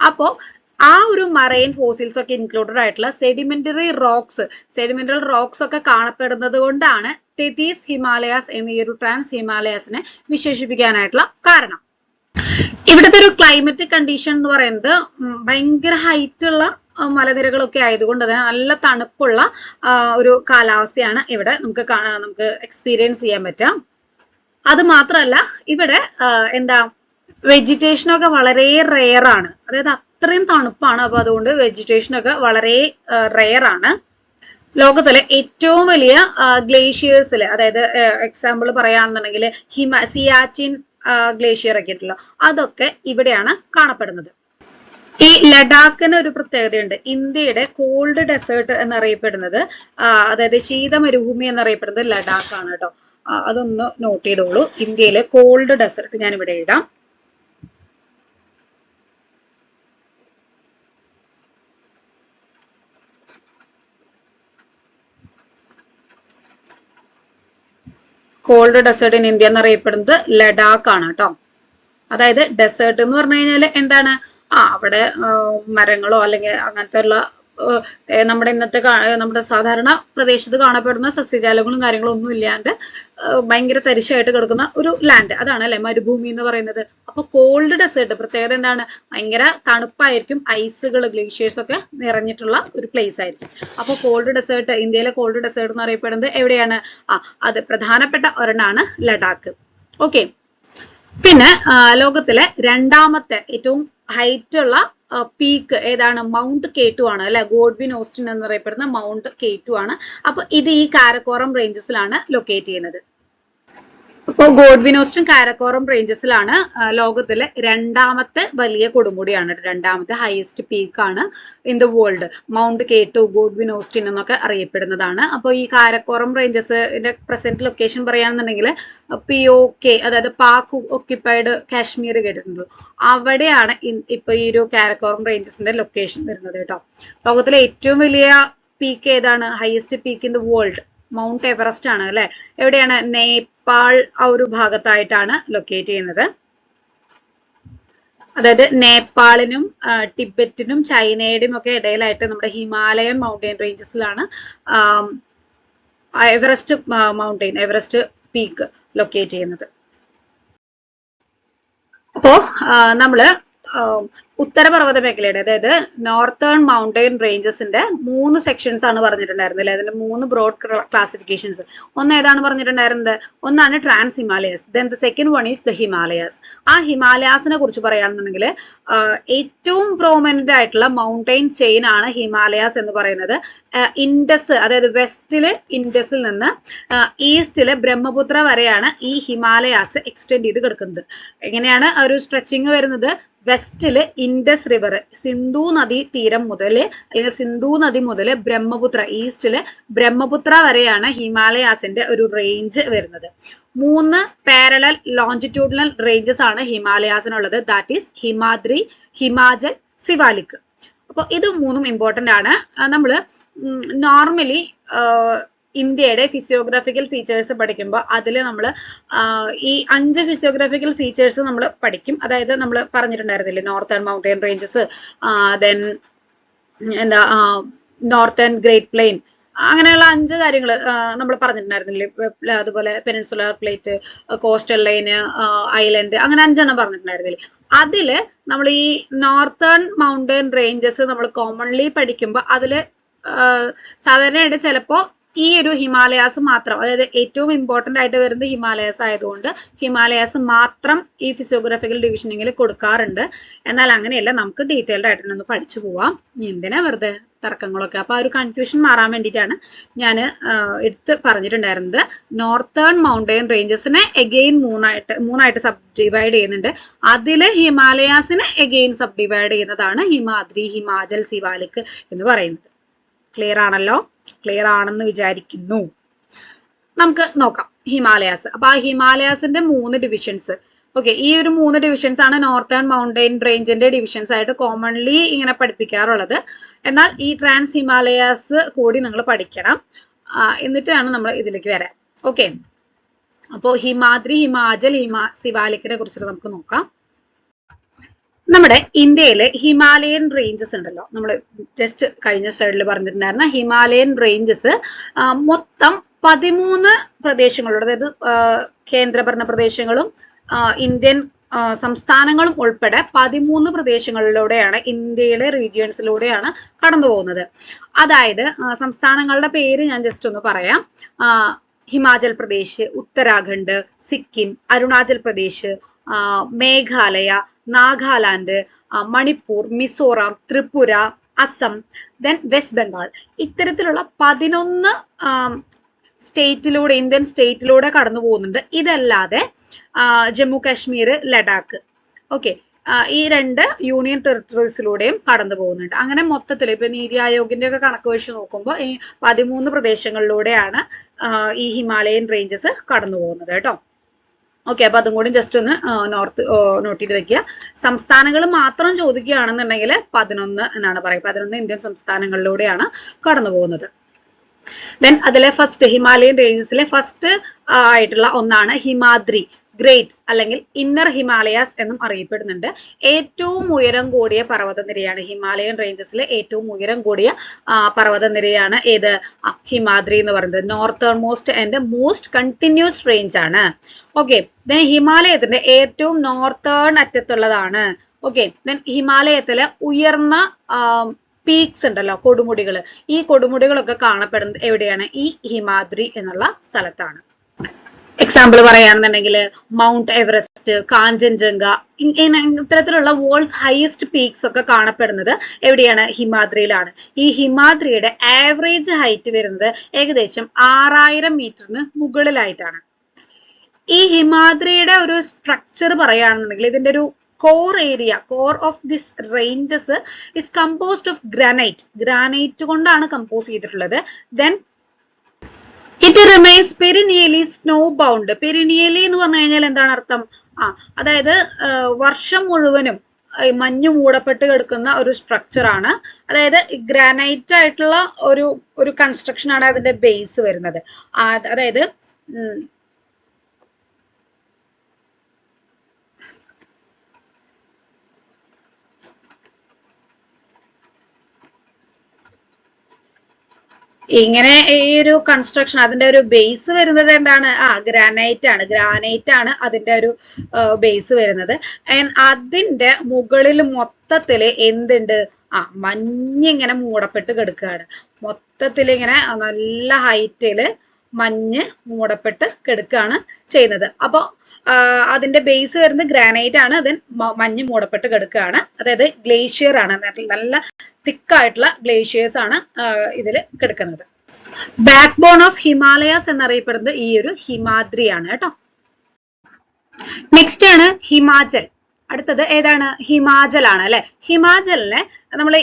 അപ്പോ ആ ഒരു മറൈൻ ഫോസിൽസ് ഒക്കെ ഇൻക്ലൂഡഡ് ആയിട്ടുള്ള സെഡിമെന്ററി റോക്സ് ഒക്കെ കാണപ്പെടുന്നത് കൊണ്ടാണ് തെത്തീസ് ഹിമാലയാസ് എന്ന ഈ ഒരു ട്രാൻസ് ഹിമാലയാസിനെ വിശേഷിപ്പിക്കാനായിട്ടുള്ള കാരണം. ഇവിടുത്തെ ഒരു ക്ലൈമറ്റിക് കണ്ടീഷൻ എന്ന് പറയുന്നത് ഭയങ്കര ഹൈറ്റ് ഉള്ള മലനിരകളൊക്കെ ആയതുകൊണ്ട് തന്നെ നല്ല തണുപ്പുള്ള ഒരു കാലാവസ്ഥയാണ് ഇവിടെ നമുക്ക് എക്സ്പീരിയൻസ് ചെയ്യാൻ പറ്റുക. അത് മാത്രമല്ല ഇവിടെ വെജിറ്റേഷൻ ഒക്കെ വളരെ റെയർ ആണ്, അതായത് അത്രയും തണുപ്പാണ്. അപ്പൊ അതുകൊണ്ട് വെജിറ്റേഷൻ ഒക്കെ വളരെ റെയർ ആണ്. ലോകത്തിലെ ഏറ്റവും വലിയ ഗ്ലേഷ്യേഴ്സിൽ, അതായത് എക്സാമ്പിൾ പറയുകയാണെന്നുണ്ടെങ്കിൽ സിയാച്ചിൻ ഗ്ലേഷ്യർ ഒക്കെ ഉണ്ടല്ലോ, അതൊക്കെ ഇവിടെയാണ് കാണപ്പെടുന്നത്. ഈ ലഡാക്കിന് ഒരു പ്രത്യേകതയുണ്ട്. ഇന്ത്യയുടെ കോൾഡ് ഡെസേർട്ട് എന്നറിയപ്പെടുന്നത്, അതായത് ശീത മരുഭൂമി എന്നറിയപ്പെടുന്നത് ലഡാക്ക് ആണ് കേട്ടോ. അതൊന്ന് നോട്ട് ചെയ്തോളൂ. ഇന്ത്യയിലെ കോൾഡ് ഡെസേർട്ട് ഞാൻ ഇവിടെ ഇടാം. കോൾഡ് ഡെസേർട്ട് ഇൻ ഇന്ത്യ എന്നറിയപ്പെടുന്നത് ലഡാക്ക് ആണ് കേട്ടോ. അതായത് ഡെസേർട്ട് എന്ന് പറഞ്ഞു കഴിഞ്ഞാൽ എന്താണ്? അവിടെ മരങ്ങളോ അല്ലെങ്കിൽ അങ്ങനത്തെ ഉള്ള നമ്മുടെ സാധാരണ പ്രദേശത്ത് കാണപ്പെടുന്ന സസ്യജാലങ്ങളും കാര്യങ്ങളും ഒന്നും ഇല്ലാണ്ട് ഭയങ്കര തരിശായിട്ട് കിടക്കുന്ന ഒരു ലാൻഡ്, അതാണ് അല്ലെ മരുഭൂമി എന്ന് പറയുന്നത്. അപ്പൊ കോൾഡ് ഡെസേർട്ട് പ്രത്യേകത എന്താണ്? ഭയങ്കര തണുപ്പായിരിക്കും, ഐസുകൾ, ഗ്ലേഷ്യേഴ്സ് ഒക്കെ നിറഞ്ഞിട്ടുള്ള ഒരു പ്ലേസ് ആയിരിക്കും. അപ്പൊ കോൾഡ് ഡെസേർട്ട്, ഇന്ത്യയിലെ കോൾഡ് ഡെസേർട്ട് എന്ന് അറിയപ്പെടുന്നത് എവിടെയാണ്? അത് പ്രധാനപ്പെട്ട ഒരെണ്ണാണ് ലഡാക്ക്. ഓക്കെ, പിന്നെ ലോകത്തിലെ രണ്ടാമത്തെ ഏറ്റവും ഹൈറ്റ് ഉള്ള പീക്ക് ഏതാണ്? മൗണ്ട് K2 ആണ് അല്ലെ. ഗോഡ്വിൻ ഓസ്റ്റിൻ എന്നറിയപ്പെടുന്ന മൗണ്ട് K2 ആണ്. അപ്പൊ ഇത് ഈ കാരക്കോറം റേഞ്ചസിലാണ് ലൊക്കേറ്റ് ചെയ്യുന്നത്. അപ്പോൾ ഗോഡ്വിൻ ഓസ്റ്റിൻ കാരക്കോറം റേഞ്ചസിലാണ് ലോകത്തിലെ രണ്ടാമത്തെ വലിയ കൊടുമുടിയാണ്, രണ്ടാമത്തെ ഹയസ്റ്റ് പീക്കാണ് in the world. Mount K2, Godwin Austen എന്നൊക്കെ അറിയപ്പെടുന്നതാണ്. അപ്പോൾ ഈ കാരക്കോറം റേഞ്ചസിന്റെ പ്രസന്റ് ലൊക്കേഷൻ പറയുകയാണെന്നുണ്ടെങ്കിൽ POK, അതായത് പാക് ഒക്യുപ്പൈഡ് കാശ്മീർ കേട്ടിട്ടുണ്ട്, അവിടെയാണ് ഇപ്പൊ ഈ ഒരു കാരക്കോറം റേഞ്ചസിന്റെ ലൊക്കേഷൻ വരുന്നത് കേട്ടോ. ലോകത്തിലെ ഏറ്റവും വലിയ പീക്ക് ഏതാണ്? Highest peak in the world mount Everest ആണ് അല്ലെ. എവിടെയാണ്? നേപ്പാൾ ആ ഒരു ഭാഗത്തായിട്ടാണ് ലൊക്കേറ്റ് ചെയ്യുന്നത്. അതായത് നേപ്പാളിനും ടിബറ്റിനും ചൈനയുടെയും ഒക്കെ ഇടയിലായിട്ട് നമ്മുടെ ഹിമാലയൻ മൗണ്ടെയിൻ റേഞ്ചസിലാണ് എവറസ്റ്റ് പീക്ക് ലൊക്കേറ്റ് ചെയ്യുന്നത്. അപ്പോ നമ്മള് ഉത്തരപർവ്വത മേഖലയുടെ അതായത് നോർത്തേൺ മൗണ്ടെയിൻ റേഞ്ചസിന്റെ 3 സെക്ഷൻസ് ആണ് പറഞ്ഞിട്ടുണ്ടായിരുന്നത് അല്ലെ. അതിന്റെ 3 ബ്രോഡ് ക്ലാസിഫിക്കേഷൻസ്. ഒന്ന് ഏതാണ് പറഞ്ഞിട്ടുണ്ടായിരുന്നത്? ഒന്നാണ് trans Himalayas, then the second one is the Himalayas. ആ ഹിമാലയാസിനെ കുറിച്ച് പറയുകയാണെന്നുണ്ടെങ്കിൽ ഏറ്റവും പ്രോമിനന്റ് ആയിട്ടുള്ള മൗണ്ടെയിൻ ചെയിൻ ആണ് ഹിമാലയാസ് എന്ന് പറയുന്നത്. ഇൻഡസ് അതായത് വെസ്റ്റില് ഇൻഡസിൽ നിന്ന് ഈസ്റ്റില് ബ്രഹ്മപുത്ര വരെയാണ് ഈ ഹിമാലയാസ് എക്സ്റ്റെൻഡ് ചെയ്ത് കിടക്കുന്നത്. എങ്ങനെയാണ് ഒരു സ്ട്രെച്ചിങ് വരുന്നത്? വെസ്റ്റില് ഇൻഡസ് റിവർ സിന്ധു നദി തീരം മുതൽ അല്ലെങ്കിൽ സിന്ധു നദി മുതൽ ബ്രഹ്മപുത്ര ഈസ്റ്റില് ബ്രഹ്മപുത്ര വരെയാണ് ഹിമാലയാസിന്റെ ഒരു റേഞ്ച് വരുന്നത്. 3 പാരലൽ ലോഞ്ചിറ്റ്യൂഡിനൽ റേഞ്ചസ് ആണ് ഹിമാലയാസിനുള്ളത്. That is Himadri, Himachal, Siwalik. അപ്പോൾ ഇത് 3ഉം ഇമ്പോർട്ടന്റ് ആണ്. നമ്മൾ നോർമലി ഇന്ത്യയുടെ ഫിസിയോഗ്രാഫിക്കൽ ഫീച്ചേഴ്സ് പഠിക്കുമ്പോൾ അതിൽ നമ്മൾ ഈ 5 ഫിസിയോഗ്രാഫിക്കൽ ഫീച്ചേഴ്സ് നമ്മൾ പഠിക്കും. അതായത് നമ്മൾ പറഞ്ഞിട്ടുണ്ടായിരുന്നില്ലേ, നോർത്തേൺ മൗണ്ടെയിൻ റേഞ്ചസ്, ദെൻ എന്താ നോർത്തേൺ ഗ്രേറ്റ് പ്ലെയിൻ, അങ്ങനെയുള്ള 5 കാര്യങ്ങൾ നമ്മൾ പറഞ്ഞിട്ടുണ്ടായിരുന്നില്ലേ. അതുപോലെ peninsular plate, coastal line, island, അങ്ങനെ 5 പറഞ്ഞിട്ടുണ്ടായിരുന്നില്ലേ. അതില് നമ്മൾ ഈ നോർത്തേൺ മൗണ്ടെയിൻ റേഞ്ചസ് നമ്മൾ കോമൺലി പഠിക്കുമ്പോൾ അതില് സാധാരണയായിട്ട് ചിലപ്പോ ഈ ഒരു ഹിമാലയാസ് മാത്രം, അതായത് ഏറ്റവും ഇമ്പോർട്ടന്റ് ആയിട്ട് വരുന്നത് ഹിമാലയാസ് ആയതുകൊണ്ട് ഹിമാലയാസ് മാത്രം ഈ ഫിസിയോഗ്രാഫിക്കൽ ഡിവിഷനിങ്ങിൽ കൊടുക്കാറുണ്ട്. എന്നാൽ അങ്ങനെയല്ല, നമുക്ക് ഡീറ്റെയിൽഡ് ആയിട്ട് ഒന്ന് പഠിച്ചു പോവാം. എന്തിനാ വെറുതെ തർക്കങ്ങളൊക്കെ. അപ്പൊ ആ ഒരു കൺഫ്യൂഷൻ മാറാൻ വേണ്ടിയിട്ടാണ് ഞാൻ എടുത്ത് പറഞ്ഞിട്ടുണ്ടായിരുന്നത്. നോർത്തേൺ മൗണ്ടെയിൻ റേഞ്ചസിനെ എഗെയിൻ മൂന്നായിട്ട് സബ് ഡിവൈഡ് ചെയ്യുന്നുണ്ട്. അതില് ഹിമാലയാസിനെ എഗെയിൻ സബ് ഡിവൈഡ് ചെയ്യുന്നതാണ് ഹിമാദ്രി, ഹിമാചൽ, സിവാലിക് എന്ന് പറയുന്നത്. ക്ലിയർ ആണല്ലോ? ക്ലിയർ ആണെന്ന് വിചാരിക്കുന്നു. നമുക്ക് നോക്കാം ഹിമാലയാസ്. അപ്പൊ ആ ഹിമാലയാസിന്റെ 3 ഡിവിഷൻസ്. ഓക്കെ, ഈ ഒരു 3 ഡിവിഷൻസ് ആണ് നോർത്തേൺ മൗണ്ടെയിൻ റേഞ്ചിന്റെ ഡിവിഷൻസ് ആയിട്ട് കോമൺലി ഇങ്ങനെ പഠിപ്പിക്കാറുള്ളത്. എന്നാൽ ഈ ട്രാൻസ് ഹിമാലയാസ് കൂടി നിങ്ങൾ പഠിക്കണം, എന്നിട്ടാണ് നമ്മൾ ഇതിലേക്ക് വരാൻ. ഓക്കെ, അപ്പോൾ ഹിമാദ്രി, ഹിമാചൽ, സിവാലിക്കിനെ കുറിച്ചിട്ട് നമുക്ക് നോക്കാം. നമ്മുടെ ഇന്ത്യയിലെ ഹിമാലയൻ റേഞ്ചസ് ഉണ്ടല്ലോ, നമ്മൾ ജസ്റ്റ് കഴിഞ്ഞ സ്ലൈഡിൽ പറഞ്ഞിട്ടുണ്ടായിരുന്ന ഹിമാലയൻ റേഞ്ചസ് മൊത്തം 13 പ്രദേശങ്ങളോട്, അതായത് കേന്ദ്രഭരണ പ്രദേശങ്ങളും ഇന്ത്യൻ സംസ്ഥാനങ്ങളും ഉൾപ്പെടെ 13 പ്രദേശങ്ങളിലൂടെയാണ്, ഇന്ത്യയിലെ റീജിയൻസിലൂടെയാണ് കടന്നു പോകുന്നത്. അതായത് സംസ്ഥാനങ്ങളുടെ പേര് ഞാൻ ജസ്റ്റ് ഒന്ന് പറയാം. Himachal Pradesh, Uttarakhand, Sikkim, Arunachal Pradesh, Meghalaya, Nagaland, Manipur, Mizoram, Tripura, Assam, then west Bengal. ഇത്തരത്തിലുള്ള 11 സ്റ്റേറ്റിലൂടെ, ഇന്ത്യൻ സ്റ്റേറ്റിലൂടെ കടന്നു പോകുന്നുണ്ട്. ഇതല്ലാതെ ജമ്മു കാശ്മീർ, ലഡാക്ക്, ഓക്കെ, ഈ 2 യൂണിയൻ ടെറിട്ടറീസിലൂടെയും കടന്നു പോകുന്നുണ്ട്. അങ്ങനെ മൊത്തത്തിൽ ഇപ്പൊ നീതി ആയോഗിന്റെ ഒക്കെ കണക്ക് വെച്ച് നോക്കുമ്പോൾ ഈ 13 പ്രദേശങ്ങളിലൂടെയാണ് ഈ ഹിമാലയൻ റേഞ്ചസ് കടന്നു പോകുന്നത് കേട്ടോ. ഓക്കെ, അപ്പൊ അതും കൂടി ജസ്റ്റ് ഒന്ന് നോട്ട് ചെയ്ത് വെക്കുക. സംസ്ഥാനങ്ങൾ മാത്രം ചോദിക്കുകയാണെന്നുണ്ടെങ്കിൽ 11 എന്നാണ് പറയുക. 11 ഇന്ത്യൻ സംസ്ഥാനങ്ങളിലൂടെയാണ് കടന്നു പോകുന്നത്. ദെൻ അതിലെ ഫസ്റ്റ് ഹിമാലയൻ റേഞ്ചസിലെ ഫസ്റ്റ് ആയിട്ടുള്ള ഒന്നാണ് ഹിമാദ്രി ഗ്രേറ്റ് അല്ലെങ്കിൽ ഇന്നർ ഹിമാലയാസ് എന്നും അറിയപ്പെടുന്നുണ്ട്. ഏറ്റവും ഉയരം കൂടിയ പർവ്വതനിരയാണ് ഹിമാലയൻ റേഞ്ചസിലെ ഏറ്റവും ഉയരം കൂടിയ പർവ്വതനിരയാണ് ഏത്? ഹിമാദ്രി എന്ന് പറയുന്നത്. Northern most and most continuous range ആണ്. ഓക്കെ, ദെൻ ഹിമാലയത്തിന്റെ ഏറ്റവും നോർത്തേൺ അറ്റത്തുള്ളതാണ്. ഓക്കെ, ദെൻ ഹിമാലയത്തിലെ ഉയർന്ന പീക്സ് ഉണ്ടല്ലോ, കൊടുമുടികൾ, ഈ കൊടുമുടികളൊക്കെ കാണപ്പെടുന്നത് എവിടെയാണ്? ഈ ഹിമാദ്രി എന്നുള്ള സ്ഥലത്താണ്. എക്സാമ്പിൾ പറയുകയാണെന്നുണ്ടെങ്കിൽ മൗണ്ട് എവറസ്റ്റ്, കാഞ്ചൻജംഗ, ഇത്തരത്തിലുള്ള വേൾഡ്സ് ഹയസ്റ്റ് പീക്സ് ഒക്കെ കാണപ്പെടുന്നത് എവിടെയാണ്? ഹിമാദ്രിയിലാണ്. ഈ ഹിമാദ്രിയുടെ ആവറേജ് ഹൈറ്റ് വരുന്നത് ഏകദേശം 6000 മീറ്ററിന് മുകളിലായിട്ടാണ്. ഈ ഹിമാദ്രിയുടെ ഒരു സ്ട്രക്ചർ പറയുകയാണെന്നുണ്ടെങ്കിൽ ഇതിന്റെ ഒരു core area, core of this ranges is composed of granite കൊണ്ടാണ് കമ്പോസ് ചെയ്തിട്ടുള്ളത്. Then it remains perennially snow bound. Perennially എന്ന് പറഞ്ഞു കഴിഞ്ഞാൽ എന്താണ് അർത്ഥം? അതായത് വർഷം മുഴുവനും മഞ്ഞു മൂടപ്പെട്ട് കിടക്കുന്ന ഒരു സ്ട്രക്ചർ ആണ്. അതായത് ഗ്രാനൈറ്റ് ആയിട്ടുള്ള ഒരു കൺസ്ട്രക്ഷൻ ആണ് അതിന്റെ ബേസ് വരുന്നത്. അതായത് ഇങ്ങനെ ഈ ഒരു കൺസ്ട്രക്ഷൻ അതിന്റെ ഒരു ബേസ് വരുന്നത് എന്താണ്? ഗ്രാനൈറ്റ് ആണ് അതിന്റെ ഒരു ബേസ് വരുന്നത്. അതിന്റെ മുകളിൽ മൊത്തത്തില് എന്തുണ്ട്? മഞ്ഞിങ്ങനെ മൂടപ്പെട്ട് കിടക്കുകയാണ്. മൊത്തത്തിൽ ഇങ്ങനെ നല്ല ഹൈറ്റില് മഞ്ഞ് മൂടപ്പെട്ട് കിടക്കുകയാണ് ചെയ്യുന്നത്. അപ്പൊ അതിന്റെ ബേസ് വരുന്നത് ഗ്രാനൈറ്റ് ആണ്. അതിന് മഞ്ഞ് മൂടപ്പെട്ട് കിടക്കുകയാണ്. അതായത് ഗ്ലേഷ്യർ ആണ്, നല്ല തിക്കായിട്ടുള്ള ഗ്ലേഷ്യേഴ്സ് ആണ് ഇതിൽ കിടക്കുന്നത്. ബാക്ക് ബോൺ ഓഫ് ഹിമാലയാസ് എന്നറിയപ്പെടുന്നത് ഈ ഒരു ഹിമാദ്രിയാണ് കേട്ടോ. നെക്സ്റ്റ് ആണ് ഹിമാചൽ. അടുത്തത് ഏതാണ്? ഹിമാചൽ ആണ് അല്ലെ. ഹിമാചലിനെ നമ്മൾ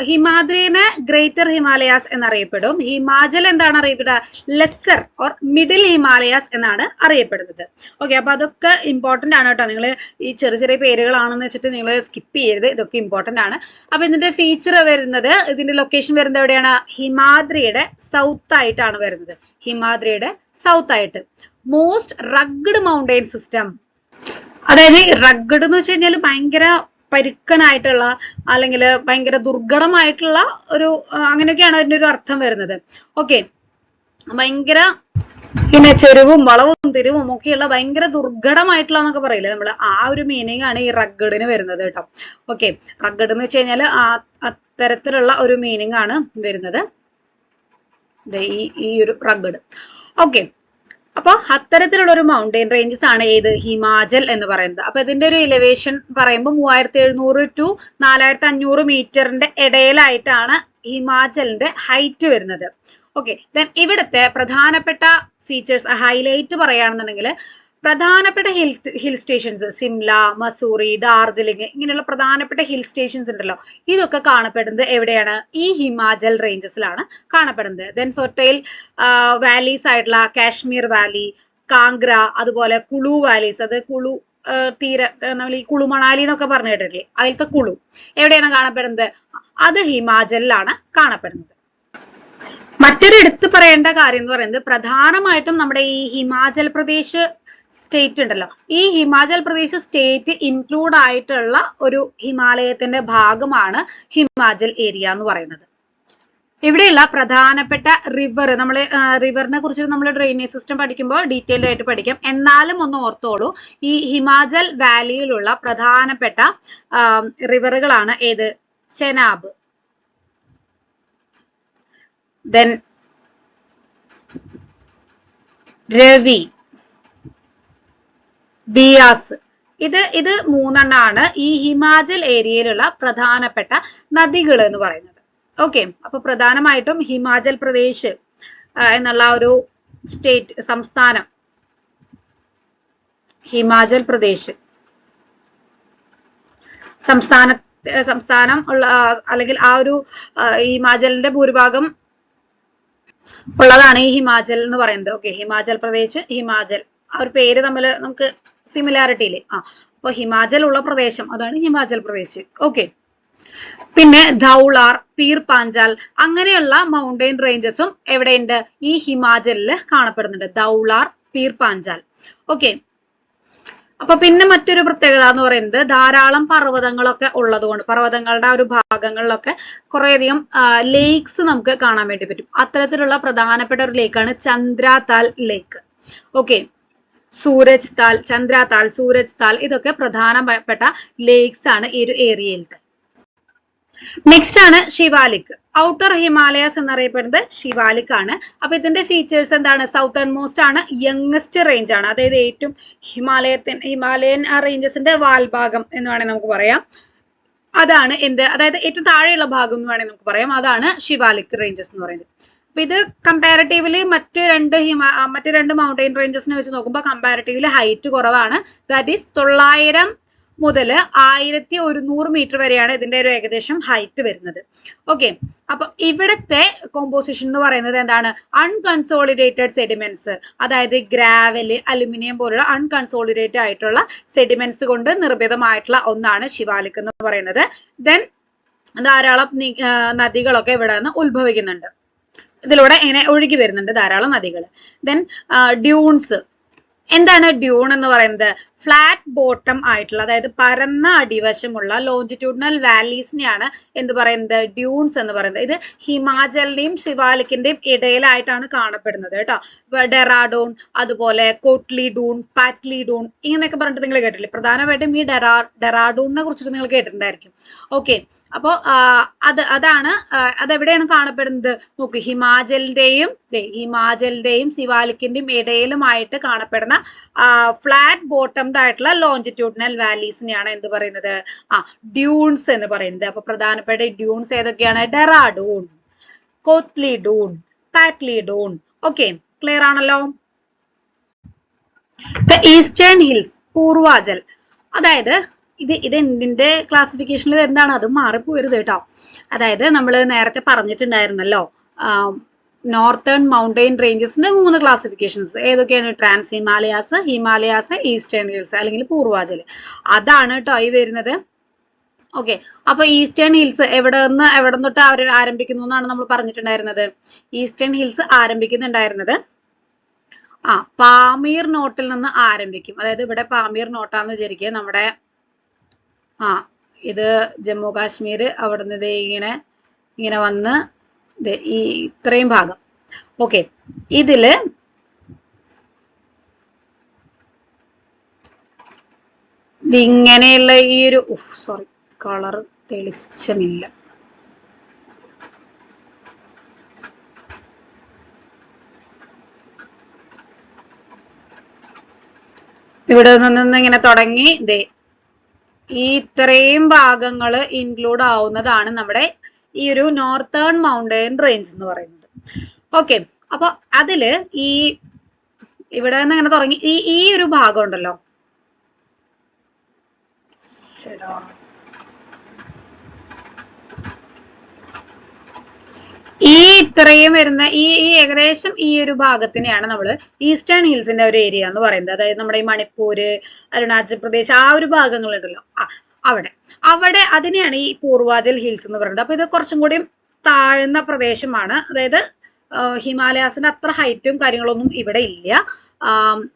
ഹിമാദ്രിനെ ഗ്രേറ്റർ ഹിമാലയാസ് എന്നറിയപ്പെടും. ഹിമാചൽ എന്താണ് അറിയപ്പെടുക? ലെസ്സർ ഓർ മിഡിൽ ഹിമാലയാസ് എന്നാണ് അറിയപ്പെടുന്നത്. ഓക്കെ, അപ്പൊ അതൊക്കെ ഇമ്പോർട്ടന്റ് ആണ് കേട്ടോ. നിങ്ങൾ ഈ ചെറിയ ചെറിയ പേരുകളാണെന്ന് വെച്ചിട്ട് നിങ്ങൾ സ്കിപ്പ് ചെയ്യരുത്, ഇതൊക്കെ ഇമ്പോർട്ടന്റ് ആണ്. അപ്പൊ ഇതിന്റെ ഫീച്ചർ വരുന്നത്, ഇതിന്റെ ലൊക്കേഷൻ വരുന്നത് എവിടെയാണ്? ഹിമാദ്രിയുടെ സൗത്ത് ആയിട്ടാണ് വരുന്നത്. ഹിമാദ്രിയുടെ സൗത്ത് ആയിട്ട്. Most rugged mountain system. അതായത് റഗ്ഡ് എന്ന് വെച്ച് കഴിഞ്ഞാൽ ഭയങ്കര പരുക്കനായിട്ടുള്ള അല്ലെങ്കിൽ ഭയങ്കര ദുർഘടമായിട്ടുള്ള ഒരു അങ്ങനെയൊക്കെയാണ് അതിന്റെ ഒരു അർത്ഥം വരുന്നത്. ഓക്കെ, ഭയങ്കര പിന്നെ ചെരുവും വളവും തിരിവും ഒക്കെയുള്ള ഭയങ്കര ദുർഘടമായിട്ടുള്ള എന്നൊക്കെ പറയില്ലേ നമ്മൾ, ആ ഒരു മീനിങ് ആണ് ഈ റഗ്ഗഡിന് വരുന്നത് കേട്ടോ. ഓക്കെ, റഗ്ഗഡ് എന്ന് വെച്ച് കഴിഞ്ഞാൽ അത്തരത്തിലുള്ള ഒരു മീനിങ് ആണ് വരുന്നത് ഈ ഒരു റഗ്ഗഡ്. ഓക്കെ, അപ്പൊ അത്തരത്തിലുള്ള ഒരു മൗണ്ടെയിൻ റേഞ്ചസ് ആണ് ഏത്? ഹിമാചൽ എന്ന് പറയുന്നത്. അപ്പൊ ഇതിന്റെ ഒരു എലിവേഷൻ പറയുമ്പോൾ 3700 to 4500 മീറ്ററിന്റെ ഇടയിലായിട്ടാണ് ഹിമാചലിന്റെ ഹൈറ്റ് വരുന്നത്. ഓക്കെ, ദെൻ ഇവിടുത്തെ പ്രധാനപ്പെട്ട ഫീച്ചേഴ്സ് ഹൈലൈറ്റ് പറയുകയാണെന്നുണ്ടെങ്കിൽ പ്രധാനപ്പെട്ട ഹിൽ സ്റ്റേഷൻസ് സിംല, മസൂറി, ഡാർജിലിംഗ് ഇങ്ങനെയുള്ള പ്രധാനപ്പെട്ട ഹിൽ സ്റ്റേഷൻസ് ഉണ്ടല്ലോ, ഇതൊക്കെ കാണപ്പെടുന്നത് എവിടെയാണ്? ഈ ഹിമാചൽ റേഞ്ചസിലാണ് കാണപ്പെടുന്നത്. ദെൻ ഫെർട്ടൈൽ വാലീസ് ആയിട്ടുള്ള കാശ്മീർ വാലി, കാംഗ്ര, അതുപോലെ കുളു വാലീസ്, അത് കുളു നമ്മൾ ഈ കുളു മണാലി എന്നൊക്കെ പറഞ്ഞു കേട്ടിട്ടില്ലേ, അതിലത്തെ കുളു എവിടെയാണ് കാണപ്പെടുന്നത്? അത് ഹിമാചലിലാണ് കാണപ്പെടുന്നത്. മറ്റൊരു എടുത്തു പറയേണ്ട കാര്യം എന്ന് പറയുന്നത് പ്രധാനമായിട്ടും നമ്മുടെ ഈ ഹിമാചൽ പ്രദേശ് സ്റ്റേറ്റ് ഉണ്ടല്ലോ, ഈ ഹിമാചൽ പ്രദേശ് സ്റ്റേറ്റ് ഇൻക്ലൂഡ് ആയിട്ടുള്ള ഒരു ഹിമാലയത്തിന്റെ ഭാഗമാണ് ഹിമാചൽ ഏരിയ എന്ന് പറയുന്നത്. ഇവിടെയുള്ള പ്രധാനപ്പെട്ട റിവർ, നമ്മൾ റിവറിനെ കുറിച്ച് നമ്മൾ ഡ്രെയിനേജ് സിസ്റ്റം പഠിക്കുമ്പോൾ ഡീറ്റെയിൽഡ് ആയിട്ട് പഠിക്കാം. എന്നാലും ഒന്ന് ഓർത്തോളൂ, ഈ ഹിമാചൽ വാലിയിലുള്ള പ്രധാനപ്പെട്ട റിവറുകളാണ് ഏത്? ചെനാബ്, ദെൻ രവി, ബിയാസ്. ഇത് മൂന്നെണ്ണാണ് ഈ ഹിമാചൽ ഏരിയയിലുള്ള പ്രധാനപ്പെട്ട നദികൾ എന്ന് പറയുന്നത്. ഓക്കെ, അപ്പൊ പ്രധാനമായിട്ടും ഹിമാചൽ പ്രദേശ് എന്നുള്ള ഒരു സംസ്ഥാനം, ഹിമാചൽ പ്രദേശ് സംസ്ഥാനം ഉള്ള അല്ലെങ്കിൽ ആ ഒരു ഹിമാചലിന്റെ ഭൂരിഭാഗം ഉള്ളതാണ് ഈ ഹിമാചൽ എന്ന് പറയുന്നത്. ഓക്കെ, ഹിമാചൽ പ്രദേശ്, ഹിമാചൽ ആ ഒരു പേര് തമ്മിൽ നമുക്ക് സിമിലാരിറ്റി ഇല്ലേ? അപ്പൊ ഹിമാചൽ ഉള്ള പ്രദേശം അതാണ് ഹിമാചൽ പ്രദേശ്. ഓക്കെ, പിന്നെ ധൗളാർ, പീർ പാഞ്ചാൽ അങ്ങനെയുള്ള മൗണ്ടെയിൻ റേഞ്ചസും എവിടെയുണ്ട്? ഈ ഹിമാചലിൽ കാണപ്പെടുന്നുണ്ട്. ധൗളാർ, പീർ പാഞ്ചാൽ. ഓക്കെ, അപ്പൊ പിന്നെ മറ്റൊരു പ്രത്യേകത എന്ന് പറയുന്നത് ധാരാളം പർവ്വതങ്ങളൊക്കെ ഉള്ളതുകൊണ്ട് പർവ്വതങ്ങളുടെ ആ ഒരു ഭാഗങ്ങളിലൊക്കെ കുറേയധികം ലേക്സ് നമുക്ക് കാണാൻ വേണ്ടി പറ്റും. അത്തരത്തിലുള്ള പ്രധാനപ്പെട്ട ഒരു ലേക്കാണ് ചന്ദ്രാതാൽ ലേക്ക്. ഓക്കെ, സൂരജ് താൽ, ചന്ദ്രാതാൽ, സൂരജ് താൽ ഇതൊക്കെ പ്രധാനപ്പെട്ട ലേക്സ് ആണ് ഈ ഒരു ഏരിയയിലത്തെ. നെക്സ്റ്റ് ആണ് ശിവാലിക്. ഔട്ടർ ഹിമാലയാസ് എന്നറിയപ്പെടുന്നത് ശിവാലിക് ആണ്. അപ്പൊ ഇതിന്റെ ഫീച്ചേഴ്സ് എന്താണ്? സൗത്തേൺ മോസ്റ്റ് ആണ്, യങ്ങസ്റ്റ് റേഞ്ച് ആണ്, അതായത് ഏറ്റവും ഹിമാലയൻ റേഞ്ചസിന്റെ വാൽഭാഗം എന്ന് വേണമെങ്കിൽ നമുക്ക് പറയാം. അതാണ് അതായത് ഏറ്റവും താഴെയുള്ള ഭാഗം എന്ന് വേണമെങ്കിൽ നമുക്ക് പറയാം. അതാണ് ശിവാലിക് റേഞ്ചസ് എന്ന് പറയുന്നത്. അപ്പൊ ഇത് കമ്പാരിറ്റീവ്ലി മറ്റ് രണ്ട് മൗണ്ടെയിൻ റേഞ്ചസിനെ വെച്ച് നോക്കുമ്പോൾ കമ്പാരിറ്റീവ്ലി ഹൈറ്റ് കുറവാണ്. ദാറ്റ് ഈസ് 900 മുതൽ 1100 മീറ്റർ വരെയാണ് ഇതിന്റെ ഒരു ഏകദേശം ഹൈറ്റ് വരുന്നത്. ഓക്കെ, അപ്പൊ ഇവിടുത്തെ കോമ്പോസിഷൻ എന്ന് പറയുന്നത് എന്താണ്? അൺകൺസോളിഡേറ്റഡ് സെഡിമെന്റ്സ്, അതായത് ഗ്രാവല്, അലുമിനിയം പോലുള്ള അൺകൺസോളിഡേറ്റഡ് ആയിട്ടുള്ള സെഡിമെന്റ്സ് കൊണ്ട് നിർമ്മിതമായിട്ടുള്ള ഒന്നാണ് ശിവാലിക് എന്ന് പറയുന്നത്. ദെൻ ധാരാളം നദികളൊക്കെ ഇവിടെ നിന്ന് ഉത്ഭവിക്കുന്നുണ്ട്, ഇതിലൂടെ ഇങ്ങനെ ഒഴുകി വരുന്നുണ്ട് ധാരാളം നദികൾ. Then dunes. എന്താണ് ഡ്യൂൺ എന്ന് പറയുന്നത്? ഫ്ലാറ്റ് ബോട്ടം ആയിട്ടുള്ള, അതായത് പരന്ന അടിവശമുള്ള ലോഞ്ചിറ്റ്യൂഡിനൽ വാലീസിനെയാണ് എന്ത് പറയുന്നത്, ഡ്യൂൺസ് എന്ന് പറയുന്നത്. ഇത് ഹിമാചലിന്റെയും സിവാലിക്കിന്റെയും ഇടയിലായിട്ടാണ് കാണപ്പെടുന്നത് കേട്ടോ. ഡെറാഡൂൺ, അതുപോലെ കോട്ട്ലി ഡൂൺ, പാറ്റ്ലി ഡൂൺ, ഇങ്ങനെയൊക്കെ പറഞ്ഞിട്ട് നിങ്ങൾ കേട്ടില്ലേ. പ്രധാനമായിട്ടും ഈ ഡെറാഡൂണിനെ കുറിച്ചിട്ട് നിങ്ങൾ കേട്ടിട്ടുണ്ടായിരിക്കും. ഓക്കെ, അപ്പോ അതാണ് അതെവിടെയാണ് കാണപ്പെടുന്നത് നോക്ക്, ഹിമാചലിന്റെയും സിവാലിക്കിന്റെയും ഇടയിലുമായിട്ട് കാണപ്പെടുന്ന ഫ്ലാറ്റ് ബോട്ടംഡ് ആയിട്ടുള്ള ലോഞ്ചിറ്റ്യൂഡിനൽ വാലീസിനെയാണ് എന്ത് പറയുന്നത്, ഡ്യൂൺസ് എന്ന് പറയുന്നത്. അപ്പൊ പ്രധാനപ്പെട്ട ഡ്യൂൺസ് ഏതൊക്കെയാണ്, ഡെറാഡൂൺ, കോത്ലി ഡൂൺ, പാറ്റ്ലി ഡൂൺ. ഓക്കെ, ക്ലിയർ ആണല്ലോ. ഈസ്റ്റേൺ ഹിൽസ്, പൂർവാചൽ, അതായത് ഇത് എന്തിന്റെ ക്ലാസിഫിക്കേഷനിൽ വരുന്നതാണ്, അത് മാറിപ്പോരുത് കേട്ടോ. അതായത് നമ്മൾ നേരത്തെ പറഞ്ഞിട്ടുണ്ടായിരുന്നല്ലോ, നോർത്തേൺ മൗണ്ടെയിൻ റേഞ്ചസിന്റെ 3 ക്ലാസിഫിക്കേഷൻസ് ഏതൊക്കെയാണ്, ട്രാൻസ് ഹിമാലയാസ്, ഈസ്റ്റേൺ ഹിൽസ് അല്ലെങ്കിൽ പൂർവാചൽ. അതാണ് കേട്ടോ ഈ വരുന്നത്. ഓക്കെ, അപ്പൊ ഈസ്റ്റേൺ ഹിൽസ് എവിടെ തൊട്ട് അവർ ആരംഭിക്കുന്നു എന്നാണ് നമ്മൾ പറഞ്ഞിട്ടുണ്ടായിരുന്നത്. ഈസ്റ്റേൺ ഹിൽസ് ആരംഭിക്കുന്നുണ്ടായിരുന്നത് പാമീർ നോട്ടിൽ നിന്ന് ആരംഭിക്കും. അതായത് ഇവിടെ പാമീർ നോട്ടാന്ന് വിചാരിക്കുക, നമ്മുടെ ഇത് ജമ്മു കാശ്മീർ, അവിടെ നിന്ന് ഇങ്ങനെ വന്ന് ഈ ഇത്രയും ഭാഗം. ഓക്കെ, ഇതില് ഇങ്ങനെയുള്ള ഈ ഒരു സോറി കളർ തെളിച്ചമില്ല, ഇവിടെ നിന്ന് ഇങ്ങനെ തുടങ്ങി ഈ ഇത്രയും ഭാഗങ്ങൾ ഇൻക്ലൂഡ് ആവുന്നതാണ് നമ്മുടെ ഈ ഒരു നോർത്തേൺ മൗണ്ടെയിൻ റേഞ്ച് എന്ന് പറയുന്നത്. ഓക്കെ, അപ്പൊ അതില് ഇവിടെ നിന്ന് ഇങ്ങനെ തുടങ്ങി ഈ ഒരു ഭാഗം ഉണ്ടല്ലോ, ഈ ഇത്രയും വരുന്ന ഈ ഏകദേശം ഈ ഒരു ഭാഗത്തിനെയാണ് നമ്മൾ ഈസ്റ്റേൺ ഹിൽസിന്റെ ഒരു ഏരിയ എന്ന് പറയുന്നത്. അതായത് നമ്മുടെ ഈ മണിപ്പൂര്, അരുണാചൽ പ്രദേശ്, ആ ഒരു ഭാഗങ്ങളുണ്ടല്ലോ, അവിടെ അതിനെയാണ് ഈ പൂർവാചൽ ഹിൽസ് എന്ന് പറയുന്നത്. അപ്പൊ ഇത് കുറച്ചും കൂടി താഴ്ന്ന പ്രദേശമാണ്. അതായത് ഹിമാലയാസിന്റെ അത്ര ഹൈറ്റും കാര്യങ്ങളൊന്നും ഇവിടെ ഇല്ല.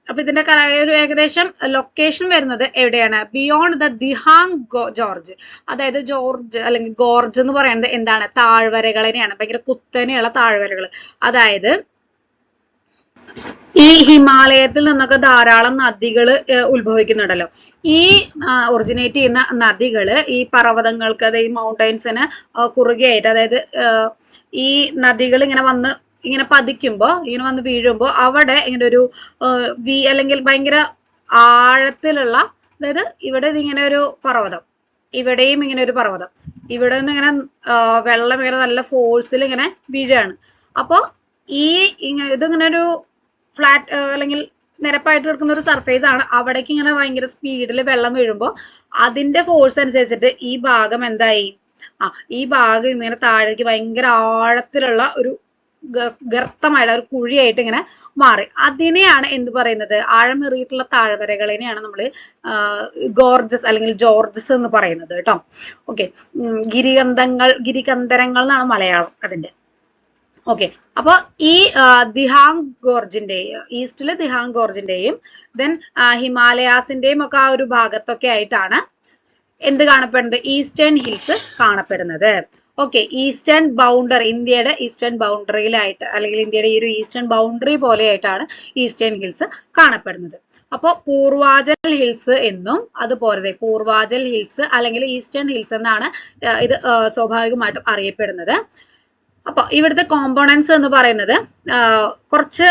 അപ്പൊ ഇതിന്റെ ഒരു ഏകദേശം ലൊക്കേഷൻ വരുന്നത് എവിടെയാണ്, ബിയോണ്ട് ദ ദിഹാങ് ജോർജ്. അതായത് ജോർജ് അല്ലെങ്കിൽ ഗോർജ് എന്ന് പറയുന്നത് എന്താണ്, താഴ്വരകളെയാണ്, ഭയങ്കര കുത്തനെയുള്ള താഴ്വരകൾ. അതായത് ഈ ഹിമാലയത്തിൽ നിന്നൊക്കെ ധാരാളം നദികൾ ഉത്ഭവിക്കുന്നുണ്ടല്ലോ. ഈ ഒറിജിനേറ്റ് ചെയ്യുന്ന നദികള് ഈ പർവ്വതങ്ങൾക്ക്, അതായത് ഈ മൗണ്ടൈൻസിന് കുറുകെയായിട്ട്, അതായത് ഈ നദികൾ ഇങ്ങനെ പതിക്കുമ്പോ, ഇങ്ങനെ വന്ന് വീഴുമ്പോ അവിടെ ഇങ്ങനെ ഒരു അല്ലെങ്കിൽ ഭയങ്കര ആഴത്തിലുള്ള, അതായത് ഇവിടെ ഇതിങ്ങനെ ഒരു പർവ്വതം, ഇവിടെയും ഇങ്ങനെ ഒരു പർവ്വതം, ഇവിടെ നിന്ന് ഇങ്ങനെ വെള്ളം ഇങ്ങനെ നല്ല ഫോഴ്സിൽ ഇങ്ങനെ വീഴാണ്. അപ്പോ ഇതിങ്ങനെ ഒരു ഫ്ലാറ്റ് അല്ലെങ്കിൽ നിരപ്പായിട്ട് കിടക്കുന്ന ഒരു സർഫേസ് ആണ്. അവിടേക്ക് ഇങ്ങനെ ഭയങ്കര സ്പീഡിൽ വെള്ളം വീഴുമ്പോൾ അതിന്റെ ഫോഴ്സ് അനുസരിച്ചിട്ട് ഈ ഭാഗം എന്തായി, ഈ ഭാഗം ഇങ്ങനെ താഴേക്ക് ഭയങ്കര ആഴത്തിലുള്ള ഒരു ഗർത്തമായിട്ട് ഒരു കുഴിയായിട്ട് ഇങ്ങനെ മാറി. അതിനെയാണ് എന്ത് പറയുന്നത്, ആഴമേറിയിട്ടുള്ള താഴ്വരകളെയാണ് നമ്മൾ ഗോർജസ് അല്ലെങ്കിൽ ജോർജസ് എന്ന് പറയുന്നത് കേട്ടോ. ഓക്കെ, ഗിരികന്ധരങ്ങൾ എന്നാണ് മലയാളം അതിന്റെ. ഓക്കെ, അപ്പൊ ഈ ദിഹാങ് ഗോർജിന്റെയും ഈസ്റ്റില് ദിഹാങ് ഗോർജിന്റെയും ദെൻ ഹിമാലയാസിന്റെയും ഒക്കെ ആ ഒരു ഭാഗത്തൊക്കെ ആയിട്ടാണ് എന്ത് കാണപ്പെടുന്നത്, ഈസ്റ്റേൺ ഹിൽസ് കാണപ്പെടുന്നത്. ഓക്കെ, ഈസ്റ്റേൺ ബൗണ്ടറി, ഇന്ത്യയുടെ ഈസ്റ്റേൺ ബൗണ്ടറിയിലായിട്ട് അല്ലെങ്കിൽ ഇന്ത്യയുടെ ഈ ഒരു ഈസ്റ്റേൺ ബൗണ്ടറി പോലെയായിട്ടാണ് ഈസ്റ്റേൺ ഹിൽസ് കാണപ്പെടുന്നത്. അപ്പോൾ പൂർവാചൽ ഹിൽസ് എന്നും അതുപോലെ പൂർവാചൽ ഹിൽസ് അല്ലെങ്കിൽ ഈസ്റ്റേൺ ഹിൽസ് എന്നാണ് ഇത് സ്വാഭാവികമായിട്ടും അറിയപ്പെടുന്നത്. അപ്പൊ ഇവിടുത്തെ കോമ്പോണൻസ് എന്ന് പറയുന്നത് കുറച്ച്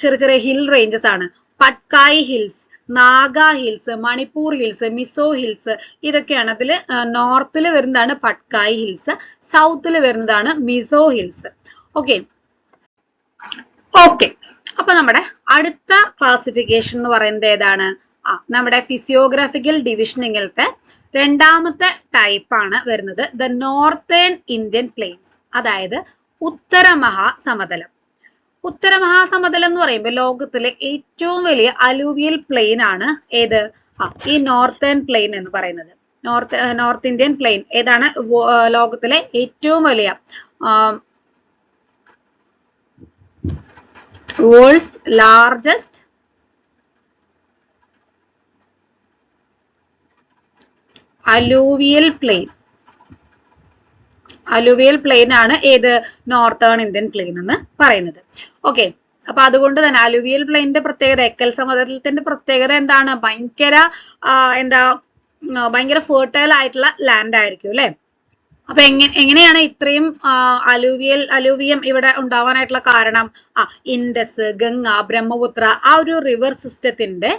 ചെറിയ ഹിൽ റേഞ്ചസ് ആണ്. Patkai hills, Naga hills, Manipur hills, Mizo hills, ഇതൊക്കെയാണ്. അതിൽ നോർത്തിൽ വരുന്നതാണ് പട്കായ് ഹിൽസ്, സൗത്തിൽ വരുന്നതാണ് മിസോ ഹിൽസ്. ഓക്കെ, അപ്പൊ നമ്മുടെ അടുത്ത ക്ലാസിഫിക്കേഷൻ എന്ന് പറയുന്നത് ഏതാണ്, നമ്മുടെ ഫിസിയോഗ്രാഫിക്കൽ ഡിവിഷനിങ്ങിലത്തെ രണ്ടാമത്തെ ടൈപ്പ് ആണ് വരുന്നത്, ദ നോർത്തേൺ ഇന്ത്യൻ പ്ലെയിൻസ്, അതായത് ഉത്തരമഹാസമതലം. ഉത്തരമഹാസമതലം എന്ന് പറയുമ്പോൾ ലോകത്തിലെ ഏറ്റവും വലിയ അലൂവിയൽ പ്ലെയിൻ ആണ് ഏത്, ഈ നോർത്തേൺ പ്ലെയിൻ എന്ന് പറയുന്നത്. നോർത്ത് ഇന്ത്യൻ പ്ലെയിൻ ഏതാണ്, ലോകത്തിലെ ഏറ്റവും വലിയ world's largest alluvial plain. Alluvial plain ആണ് ഏത് നോർത്തേൺ ഇന്ത്യൻ പ്ലെയിൻ എന്ന് പറയുന്നത്. ഓക്കെ, അപ്പൊ അതുകൊണ്ട് തന്നെ അലൂവിയൽ പ്ലെയിനിന്റെ പ്രത്യേകത, എക്കൽ സമതലത്തിന്റെ പ്രത്യേകത എന്താണ്? ഭയങ്കര ഫെർട്ടൈൽ ആയിട്ടുള്ള ലാൻഡ് ആയിരിക്കും അല്ലെ. അപ്പൊ എങ്ങനെയാണ് ഇത്രയും അലൂവിയം ഇവിടെ ഉണ്ടാവാനായിട്ടുള്ള കാരണം? ഇൻഡസ്, ഗംഗ, ബ്രഹ്മപുത്ര ആ ഒരു റിവർ സിസ്റ്റത്തിന്റെ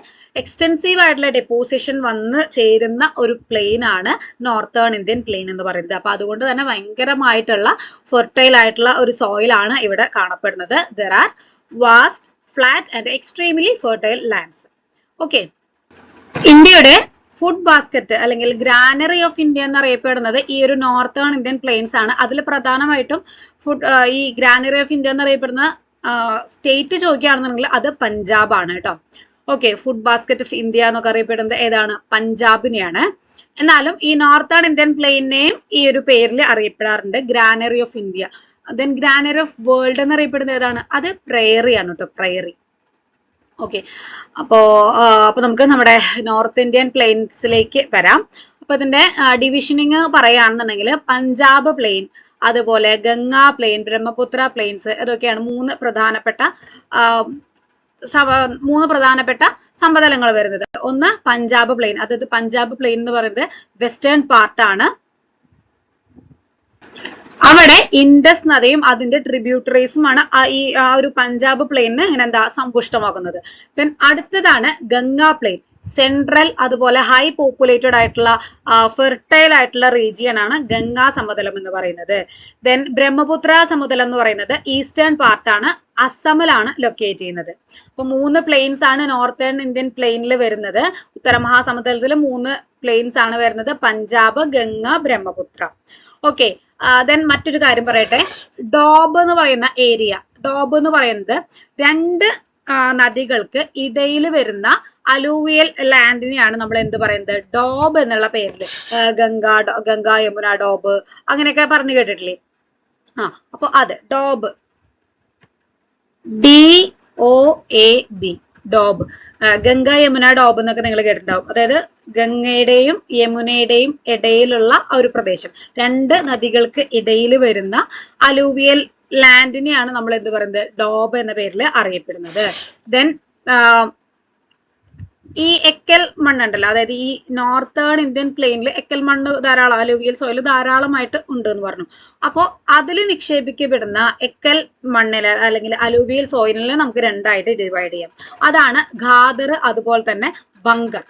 എക്സ്റ്റെൻസീവ് ആയിട്ടുള്ള ഡെപ്പോസിഷൻ വന്ന് ചേരുന്ന ഒരു പ്ലെയിൻ ആണ് നോർത്തേൺ ഇന്ത്യൻ പ്ലെയിൻ എന്ന് പറയുന്നത്. അപ്പൊ അതുകൊണ്ട് തന്നെ ഭയങ്കരമായിട്ടുള്ള ഫെർട്ടൈൽ ആയിട്ടുള്ള ഒരു സോയിൽ ആണ് ഇവിടെ കാണപ്പെടുന്നത്. There are vast, flat and extremely fertile lands. Okay, ഇന്ത്യയുടെ ഫുഡ് ബാസ്ക്കറ്റ് അല്ലെങ്കിൽ ഗ്രാനറി ഓഫ് ഇന്ത്യ എന്നറിയപ്പെടുന്നത് ഈ ഒരു നോർത്തേൺ ഇന്ത്യൻ പ്ലെയിൻസ് ആണ്. അതിൽ പ്രധാനമായിട്ടും ഈ ഗ്രാനറി ഓഫ് ഇന്ത്യ എന്നറിയപ്പെടുന്ന സ്റ്റേറ്റ് ചോദിക്കുകയാണെന്നുണ്ടെങ്കിൽ അത് പഞ്ചാബ് ആണ് കേട്ടോ. Okay, food basket of India എന്നൊക്കെ അറിയപ്പെടുന്നത് ഏതാണ്? പഞ്ചാബിനെയാണ്. എന്നാലും ഈ നോർത്തേൺ ഇന്ത്യൻ പ്ലെയിനെയും ഈ ഒരു പേരിൽ അറിയപ്പെടാറുണ്ട്, granary of India. Then granary of world എന്നറിയപ്പെടുന്നത് ഏതാണ്? അത് പ്രയറി ആണ് കേട്ടോ, പ്രയറി. ഓക്കെ, അപ്പോ നമുക്ക് നമ്മുടെ നോർത്ത് ഇന്ത്യൻ പ്ലെയിൻസിലേക്ക് വരാം. അപ്പൊ ഇതിന്റെ ഡിവിഷനിങ് പറയുകയാണെന്നുണ്ടെങ്കിൽ പഞ്ചാബ് പ്ലെയിൻ, അതുപോലെ ഗംഗ പ്ലെയിൻ, ബ്രഹ്മപുത്ര പ്ലെയിൻസ്, ഇതൊക്കെയാണ് മൂന്ന് പ്രധാനപ്പെട്ട സമതലങ്ങൾ വരുന്നത്. ഒന്ന് പഞ്ചാബ് പ്ലെയിൻ, അതായത് പഞ്ചാബ് പ്ലെയിൻ എന്ന് പറയുന്നത് വെസ്റ്റേൺ പാർട്ടാണ്. അവിടെ ഇൻഡസ് നദിയും അതിന്റെ ട്രിബ്യൂട്ടറീസുമാണ് ആ ഒരു പഞ്ചാബ് പ്ലെയിനിന് ഇങ്ങനെ സമ്പുഷ്ടമാക്കുന്നത്. ദെൻ അടുത്തതാണ് ഗംഗ പ്ലെയിൻ, സെൻട്രൽ അതുപോലെ ഹൈ പോപ്പുലേറ്റഡ് ആയിട്ടുള്ള ഫെർട്ടൈൽ ആയിട്ടുള്ള റീജിയൻ ആണ് ഗംഗാ സമതലം എന്ന് പറയുന്നത്. ദെൻ ബ്രഹ്മപുത്ര സമതലം എന്ന് പറയുന്നത് ഈസ്റ്റേൺ പാർട്ടാണ്, അസമിലാണ് ലൊക്കേറ്റ് ചെയ്യുന്നത്. അപ്പൊ മൂന്ന് പ്ലെയിൻസ് ആണ് നോർത്തേൺ ഇന്ത്യൻ പ്ലെയിനിൽ വരുന്നത്. ഉത്തര മഹാസമുദ്രത്തിൽ മൂന്ന് പ്ലെയിൻസ് ആണ് വരുന്നത്, പഞ്ചാബ്, ഗംഗ, ബ്രഹ്മപുത്ര. ഓക്കെ, ദെൻ മറ്റൊരു കാര്യം പറയട്ടെ. ഡോബ് എന്ന് പറയുന്ന ഏരിയ, ഡോബ് എന്ന് പറയുന്നത് രണ്ട് നദികൾക്ക് ഇടയിൽ വരുന്ന അലൂവിയൽ ലാൻഡിനെയാണ് നമ്മൾ എന്ത് പറയുന്നത്? ഡോബ് എന്നുള്ള പേരില്, ഗംഗ യമുന ഡോബ് അങ്ങനെയൊക്കെ പറഞ്ഞു കേട്ടിട്ടില്ലേ? അപ്പൊ അത് ഡോബ്, DOAB, ഡോബ്. ഗംഗ യമുന ഡോബ് എന്നൊക്കെ നിങ്ങൾ കേട്ടിട്ടുണ്ടാവും. അതായത് ഗംഗയുടെയും യമുനയുടെയും ഇടയിലുള്ള ഒരു പ്രദേശം, രണ്ട് നദികൾക്ക് ഇടയിൽ വരുന്ന അലൂവിയൽ ലാൻഡിനെയാണ് നമ്മൾ എന്ത് പറയുന്നത്? ഡോബ് എന്ന പേരിൽ അറിയപ്പെടുന്നത്. ദെൻ ഈ എക്കൽ മണ്ണുണ്ടല്ലോ, അതായത് ഈ നോർത്തേൺ ഇന്ത്യൻ പ്ലെയിനിൽ എക്കൽ മണ്ണ് ധാരാളം, അലൂവിയൽ സോയിൽ ധാരാളമായിട്ട് ഉണ്ട് എന്ന് പറഞ്ഞു. അപ്പോൾ അതിൽ നിക്ഷേപിക്കപ്പെടുന്ന എക്കൽ മണ്ണിൽ അല്ലെങ്കിൽ അലൂവിയൽ സോയിലിൽ നമുക്ക് രണ്ടായിട്ട് ഡിവൈഡ് ചെയ്യാം. അതാണ് ഖാദർ, അതുപോലെ തന്നെ ബങ്കർ.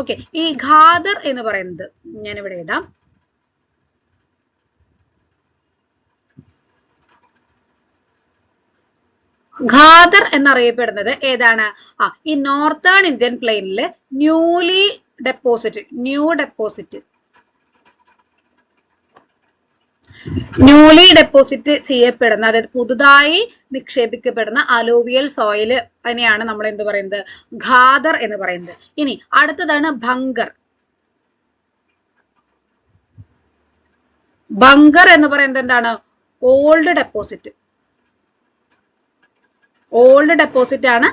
ഓക്കെ, ഈ ഖാദർ എന്ന് പറയുന്നത് ഞാനിവിടെ എഴുതാം. ഖാദർ എന്നറിയപ്പെടുന്നത് ഏതാണ്? ഈ നോർത്തേൺ ഇന്ത്യൻ പ്ലെയിനില് ന്യൂ ഡെപ്പോസിറ്റ് ചെയ്യപ്പെടുന്ന, അതായത് പുതുതായി നിക്ഷേപിക്കപ്പെടുന്ന അലൂവിയൽ സോയില് അതിനെയാണ് നമ്മൾ എന്ത് പറയുന്നത്? ഖാദർ എന്ന് പറയുന്നത്. ഇനി അടുത്തതാണ് ബങ്കർ. ബങ്കർ എന്ന് പറയുന്നത് എന്താണ്? ഓൾഡ് ഡെപ്പോസിറ്റ് ആണ്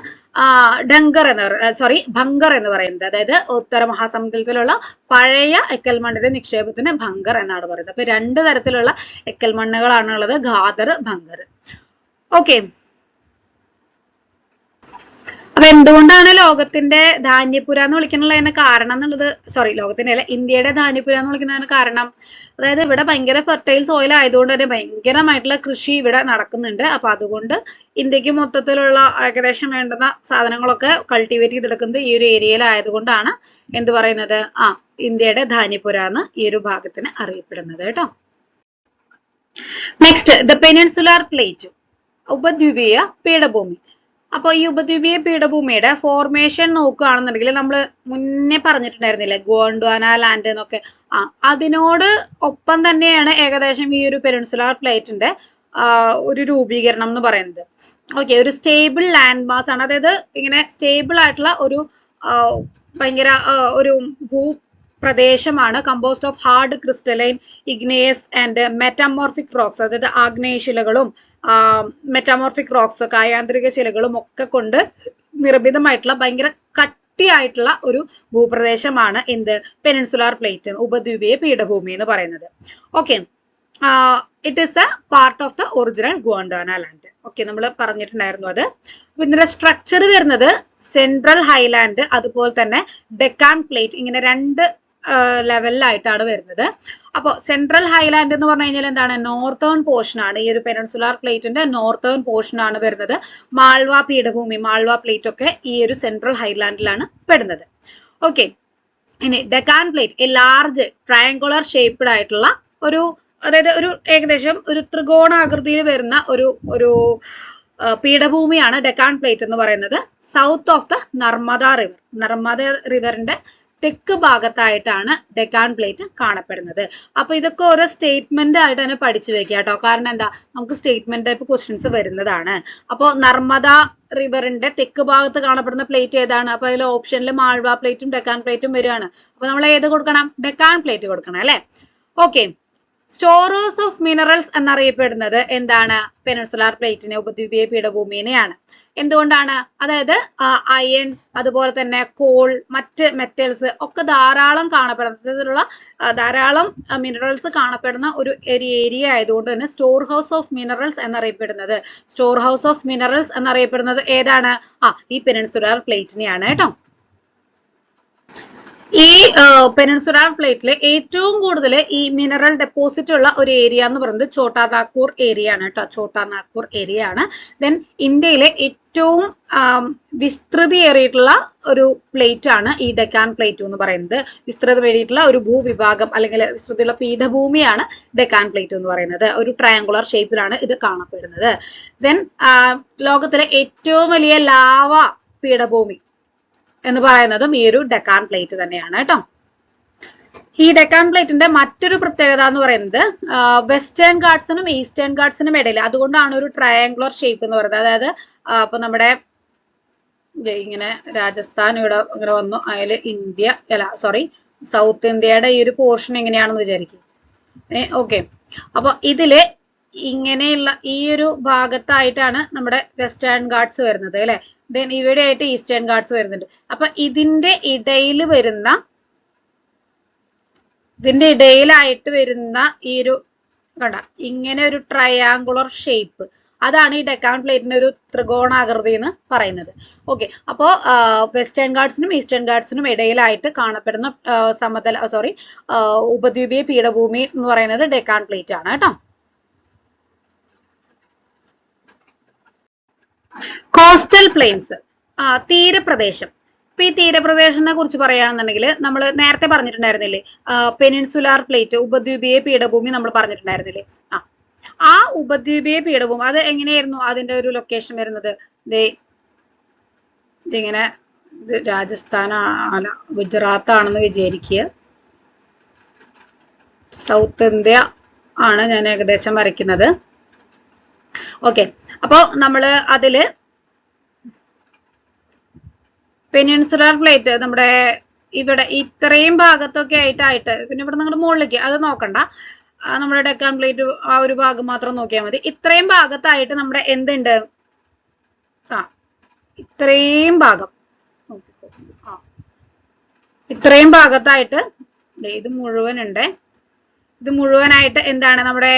ഭങ്കർ എന്ന് പറയുന്നത്. അതായത് ഉത്തര മഹാസമുദ്രത്തിലുള്ള പഴയ എക്കൽ മണ്ണിന്റെ നിക്ഷേപത്തിന് ഭങ്കർ എന്നാണ് പറയുന്നത്. അപ്പൊ രണ്ട് തരത്തിലുള്ള എക്കൽ മണ്ണുകളാണുള്ളത്, ഖാദർ, ഭങ്കർ. ഓക്കെ, അപ്പൊ എന്തുകൊണ്ടാണ് ലോകത്തിന്റെ ധാന്യപുര എന്ന് വിളിക്കാനുള്ളതിന് കാരണം എന്നുള്ളത്, ലോകത്തിന്റെ അല്ല, ഇന്ത്യയുടെ ധാന്യപുര എന്ന് വിളിക്കുന്നതിന് കാരണം, അതായത് ഇവിടെ ഭയങ്കര ഫെർട്ടൈൽ സോയിൽ ആയതുകൊണ്ട് തന്നെ ഭയങ്കരമായിട്ടുള്ള കൃഷി ഇവിടെ നടക്കുന്നുണ്ട്. അപ്പൊ അതുകൊണ്ട് ഇന്ത്യക്ക് മൊത്തത്തിലുള്ള ഏകദേശം വേണ്ടുന്ന സാധനങ്ങളൊക്കെ കൾട്ടിവേറ്റ് ചെയ്തെടുക്കുന്നത് ഈ ഒരു ഏരിയയിൽ ആയതുകൊണ്ടാണ് എന്ത് പറയുന്നത്? ഇന്ത്യയുടെ ധാന്യപുര എന്ന് ഈ ഒരു ഭാഗത്തിന് അറിയപ്പെടുന്നത് കേട്ടോ. നെക്സ്റ്റ്, ദ പെനിൻസുലാർ പ്ലേറ്റ്, ഉപദ്വീപീയ പീഠഭൂമി. അപ്പൊ ഈ ഉപദ്വീപീയ പീഠഭൂമിയുടെ ഫോർമേഷൻ നോക്കുകയാണെന്നുണ്ടെങ്കിൽ നമ്മൾ മുന്നേ പറഞ്ഞിട്ടുണ്ടായിരുന്നില്ലേ, ഗോണ്ട്വാന ലാൻഡ് എന്നൊക്കെ. അതിനോട് ഒപ്പം തന്നെയാണ് ഏകദേശം ഈ ഒരു പെനിൻസുലാർ പ്ലേറ്റിന്റെ ഒരു രൂപീകരണം എന്ന് പറയുന്നത്. ഓക്കെ, ഒരു സ്റ്റേബിൾ ലാൻഡ് മാസ് ആണ്. അതായത് ഇങ്ങനെ സ്റ്റേബിൾ ആയിട്ടുള്ള ഒരു ഭയങ്കര ഒരു ഭൂപ്രദേശമാണ്, composed of hard crystalline, igneous and metamorphic rocks. അതായത് ആഗ്നേയശിലകളും മെറ്റാമോർഫിക് റോക്സ്, കായാന്തരിക ശിലകളും ഒക്കെ കൊണ്ട് നിർമ്മിതമായിട്ടുള്ള ഭയങ്കര കട്ടിയായിട്ടുള്ള ഒരു ഭൂപ്രദേശമാണ് എന്ത് പെനിൻസുലാർ പ്ലേറ്റ്, ഉപദ്വീപീയ പീഠഭൂമി എന്ന് പറയുന്നത്. Okay, it is a part of the original Gondwana land. Okay, നമ്മൾ പറഞ്ഞിട്ടുണ്ടായിരുന്നു അത്. ഇതിന്റെ സ്ട്രക്ചർ വരുന്നത് സെൻട്രൽ ഹൈലാൻഡ് അതുപോലെ തന്നെ ഡെക്കാൻ പ്ലേറ്റ്, ഇങ്ങനെ രണ്ട് ലെവലിലായിട്ടാണ് വരുന്നത്. അപ്പോൾ സെൻട്രൽ ഹൈലാൻഡ് എന്ന് പറഞ്ഞു കഴിഞ്ഞാൽ എന്താണ്, നോർത്തേൺ പോർഷൻ ആണ്. ഈ ഒരു പെനിൻസുലാർ പ്ലേറ്റിന്റെ നോർത്തേൺ പോർഷൻ ആണ് വരുന്നത്. മാൾവ പീഠഭൂമി, മാൾവ പ്ലേറ്റ് ഒക്കെ ഈ ഒരു സെൻട്രൽ ഹൈലാൻഡിലാണ് പെടുന്നത്. ഓക്കെ, ഇനി Deccan plate A large triangular shaped ആയിട്ടുള്ള ഒരു, അതായത് ഒരു ഏകദേശം ഒരു ത്രികോണാകൃതിയിൽ വരുന്ന ഒരു പീഠഭൂമിയാണ് ഡെക്കാൻ പ്ലേറ്റ് എന്ന് പറയുന്നത്. South of the Narmada river, Narmada റിവറിന്റെ തെക്ക് ഭാഗത്തായിട്ടാണ് ഡെക്കാൻ പ്ലേറ്റ് കാണപ്പെടുന്നത്. അപ്പൊ ഇതൊക്കെ ഓരോ സ്റ്റേറ്റ്മെന്റ് ആയിട്ട് തന്നെ പഠിച്ചു വെക്കുക കേട്ടോ. കാരണം എന്താ, നമുക്ക് സ്റ്റേറ്റ്മെന്റ് ടൈപ്പ് ക്വസ്റ്റ്യൻസ് വരുന്നതാണ്. അപ്പോൾ നർമ്മദ റിവറിന്റെ തെക്ക് ഭാഗത്ത് കാണപ്പെടുന്ന പ്ലേറ്റ് ഏതാണ്? അപ്പൊ അതിൽ ഓപ്ഷനിൽ മാൾവ പ്ലേറ്റും ഡെക്കാൻ പ്ലേറ്റും വരികയാണ്. അപ്പൊ നമ്മൾ ഏത് കൊടുക്കണം? ഡെക്കാൻ പ്ലേറ്റ് കൊടുക്കണം അല്ലെ. ഓക്കെ, സ്റ്റോറേഴ്സ് ഓഫ് മിനറൽസ് എന്നറിയപ്പെടുന്നത് എന്താണ്? പെനിൻസുലാർ പ്ലേറ്റിനെ, ഉപദ്വീപീയ പീഠഭൂമിനെയാണ്. എന്തുകൊണ്ടാണ്? അതായത് അയൺ അതുപോലെ തന്നെ കോൾ, മറ്റ് മെറ്റൽസ് ഒക്കെ ധാരാളം കാണപ്പെടുന്ന, ധാരാളം മിനറൽസ് കാണപ്പെടുന്ന ഒരു ഏരിയ ആയതുകൊണ്ട് തന്നെ സ്റ്റോർ ഹൗസ് ഓഫ് മിനറൽസ് എന്നറിയപ്പെടുന്നത്, സ്റ്റോർ ഹൗസ് ഓഫ് മിനറൽസ് എന്നറിയപ്പെടുന്നത് ഏതാണ്? ഈ പെനിൻസുലാർ പ്ലേറ്റിനെയാണ് കേട്ടോ. ഈ പെനിൻസുലാർ പ്ലേറ്റിൽ ഏറ്റവും കൂടുതൽ ഈ മിനറൽ ഡെപ്പോസിറ്റ് ഉള്ള ഒരു ഏരിയ എന്ന് പറയുന്നത് ഛോട്ടാ നാഗ്പൂർ ഏരിയ ആണ് കേട്ടോ. ഛോട്ടാ നാഗ്പൂർ ഏരിയ ആണ്. ദെൻ ഇന്ത്യയിലെ ഏറ്റവും വിസ്തൃതിയേറിയിട്ടുള്ള ഒരു പ്ലേറ്റ് ആണ് ഈ ഡെക്കാൻ പ്ലേറ്റ് എന്ന് പറയുന്നത്. വിസ്തൃതമേറിയിട്ടുള്ള ഒരു ഭൂവിഭാഗം അല്ലെങ്കിൽ വിസ്തൃതിയുള്ള പീഠഭൂമിയാണ് ഡെക്കാൻ പ്ലേറ്റ് എന്ന് പറയുന്നത്. ഒരു ട്രയാങ്കുലർ ഷേപ്പിലാണ് ഇത് കാണപ്പെടുന്നത്. ദെൻ ലോകത്തിലെ ഏറ്റവും വലിയ ലാവ പീഠഭൂമി എന്ന് പറയുന്നതും ഈ ഒരു ഡെക്കാൻ പ്ലേറ്റ് തന്നെയാണ് കേട്ടോ. ഈ ഡെക്കാൻ പ്ലേറ്റിന്റെ മറ്റൊരു പ്രത്യേകത എന്ന് പറയുന്നത് വെസ്റ്റേൺ ഗാട്സിനും ഈസ്റ്റേൺ ഗാട്സിനും ഇടയിൽ, അതുകൊണ്ടാണ് ഒരു ട്രയാങ്കുലർ ഷേപ്പ് എന്ന് പറയുന്നത്. അതായത് അപ്പൊ നമ്മുടെ ഇങ്ങനെ രാജസ്ഥാൻ ഇവിടെ ഇങ്ങനെ വന്നു, അതിൽ ഇന്ത്യ അല്ല സോറി സൗത്ത് ഇന്ത്യയുടെ ഈ ഒരു പോർഷൻ എങ്ങനെയാണെന്ന് വിചാരിക്കും. ഓക്കെ, അപ്പൊ ഇതില് ഇങ്ങനെയുള്ള ഈ ഒരു ഭാഗത്തായിട്ടാണ് നമ്മുടെ വെസ്റ്റേൺ ഗാട്സ് വരുന്നത് അല്ലെ. ദെൻ ഇവിടെ ആയിട്ട് ഈസ്റ്റേൺ ഗാട്സ് വരുന്നുണ്ട്. അപ്പൊ ഇതിന്റെ ഇടയിലായിട്ട് വരുന്ന ഈ ഒരു കണ്ട ഇങ്ങനെ ഒരു ട്രയാങ്കുലർ ഷേപ്പ്, അതാണ് ഈ ഡെക്കാൻ പ്ലേറ്റിന്റെ ഒരു ത്രികോണാകൃതി എന്ന് പറയുന്നത്. ഓക്കെ, അപ്പോ വെസ്റ്റേൺ ഗാട്സിനും ഈസ്റ്റേൺ ഗാട്സിനും ഇടയിലായിട്ട് കാണപ്പെടുന്ന ഉപദ്വീപീയ പീഠഭൂമി എന്ന് പറയുന്നത് ഡെക്കാൻ പ്ലേറ്റ് ആണ് കേട്ടോ. കോസ്റ്റൽ പ്ലെയിൻസ്, തീരപ്രദേശം. ഇപ്പൊ ഈ തീരപ്രദേശത്തിനെ കുറിച്ച് പറയുകയാണെന്നുണ്ടെങ്കിൽ നമ്മൾ നേരത്തെ പറഞ്ഞിട്ടുണ്ടായിരുന്നില്ലേ, പെനിൻസുലാർ പ്ലേറ്റ്, ഉപദ്വീപീയ പീഠഭൂമി നമ്മൾ പറഞ്ഞിട്ടുണ്ടായിരുന്നില്ലേ. ആ ഉപദ്വീപീയ പീഠഭൂമി അത് എങ്ങനെയായിരുന്നു അതിന്റെ ഒരു ലൊക്കേഷൻ വരുന്നത്? ഇതിങ്ങനെ രാജസ്ഥാൻ അല്ല ഗുജറാത്ത് ആണെന്ന് വിചാരിക്കുക. സൗത്ത് ഇന്ത്യ ആണ് ഞാൻ ഏകദേശം വരയ്ക്കുന്നത്. ഓക്കെ, അപ്പോ നമ്മള് അതില് പെനിൻസുലാർ പ്ലേറ്റ് നമ്മുടെ ഇവിടെ ഇത്രയും ഭാഗത്തൊക്കെ ആയിട്ട്, പിന്നെ ഇവിടെ നിങ്ങളുടെ മുകളിലേക്ക് അത് നോക്കണ്ട, നമ്മുടെ ഡെക്കാൻ പ്ലേറ്റ് ആ ഒരു ഭാഗം മാത്രം നോക്കിയാൽ മതി. ഇത്രയും ഭാഗത്തായിട്ട് നമ്മുടെ എന്തുണ്ട്? ഇത്രയും ഭാഗം, ഇത്രയും ഭാഗത്തായിട്ട് ഇത് മുഴുവൻ ഉണ്ട്. ഇത് മുഴുവനായിട്ട് എന്താണ് നമ്മുടെ